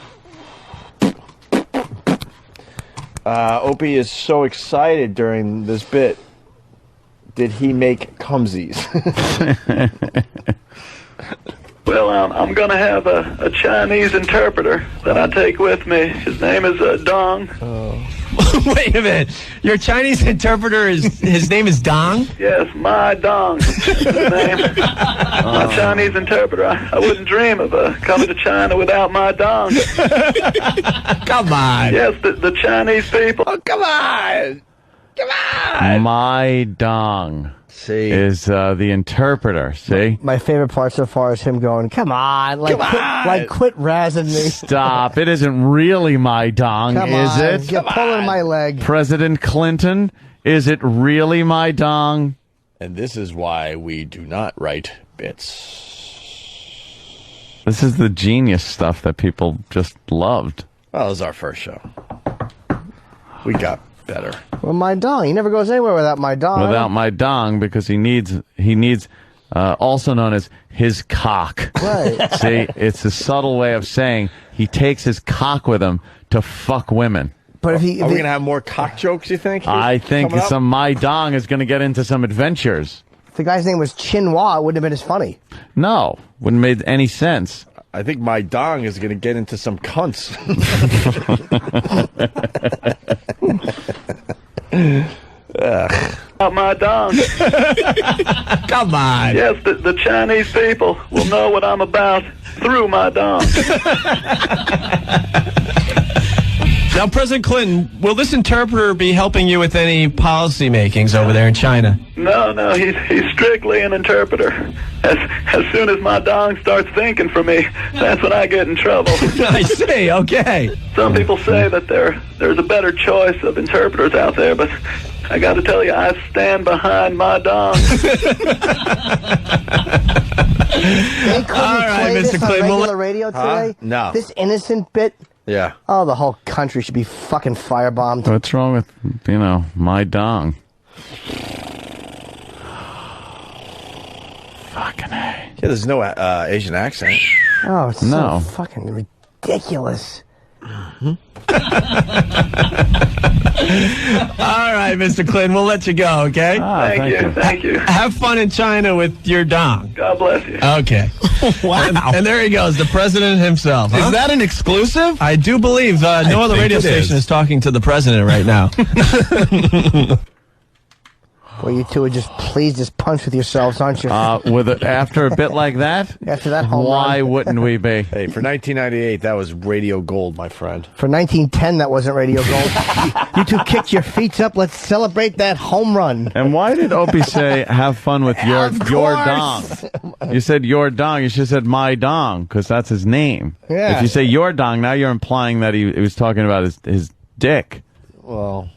Opie is so excited during this bit. Did he make cumsies? Well, I'm going to have a Chinese interpreter that I take with me. His name is Dong. Wait a minute. Your Chinese interpreter his name is Dong? Yes, my Dong. His name. My Chinese interpreter. I wouldn't dream of coming to China without my Dong. Come on. Yes, the Chinese people. Oh, come on. Come on. My dong is the interpreter. See? My favorite part so far is him going, come on. Like, quit razzing me. Stop. It isn't really my dong, is it? You're pulling my leg. President Clinton, is it really my dong? And this is why we do not write bits. This is the genius stuff that people just loved. Well, it was our first show. We got better. Well, my dong. He never goes anywhere without my dong. Without my dong, because he needs also known as his cock. Right. See, it's a subtle way of saying he takes his cock with him to fuck women. But Are we going to have more cock jokes, you think? I think some my dong is going to get into some adventures. If the guy's name was Chinhua, it wouldn't have been as funny. No, wouldn't have made any sense. I think my dong is going to get into some cunts. My dong. Come on. Yes, the Chinese people will know what I'm about through my dong. Now, President Clinton, will this interpreter be helping you with any policy makings over there in China? No, he's strictly an interpreter. As soon as my dong starts thinking for me, that's when I get in trouble. I see, okay. Some people say that there's a better choice of interpreters out there, but I got to tell you, I stand behind my dong. They couldn't play Mr. this on Clinton, regular radio today? No. This innocent bit? Yeah. Oh, the whole country should be fucking firebombed. What's wrong with, my dong? Fucking A. Yeah, there's no Asian accent. Oh, it's No. so fucking ridiculous. All right, Mr. Clinton, we'll let you go, okay? Thank you. Have fun in China with your dong. God bless you. Okay. Wow. And there he goes, the president himself. Is that an exclusive? I do believe no other radio station is talking to the president right now. Well, you two would please just punch with yourselves, aren't you? After a bit like that? After that home Why run. wouldn't we be? Hey, for 1998, that was radio gold, my friend. For 1910, that wasn't radio gold. You two kicked your feet up. Let's celebrate that home run. And why did Opie say, have fun with your dong? You said your dong. You should have said my dong, because that's his name. Yeah. If you say your dong, now you're implying that he was talking about his dick. Well,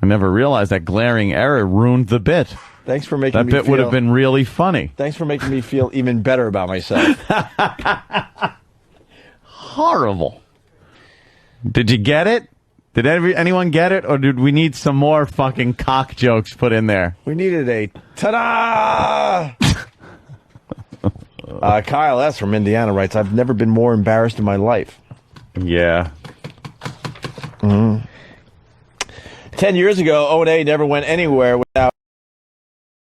I never realized that glaring error ruined the bit. thanks for making That me bit would have been really funny. Thanks for making me feel even better about myself. Horrible. Did you get it? Did anyone get it? Or did we need some more fucking cock jokes put in there? We needed a ta-da! Kyle S. from Indiana writes, I've never been more embarrassed in my life. Yeah. 10 years ago, O&A never went anywhere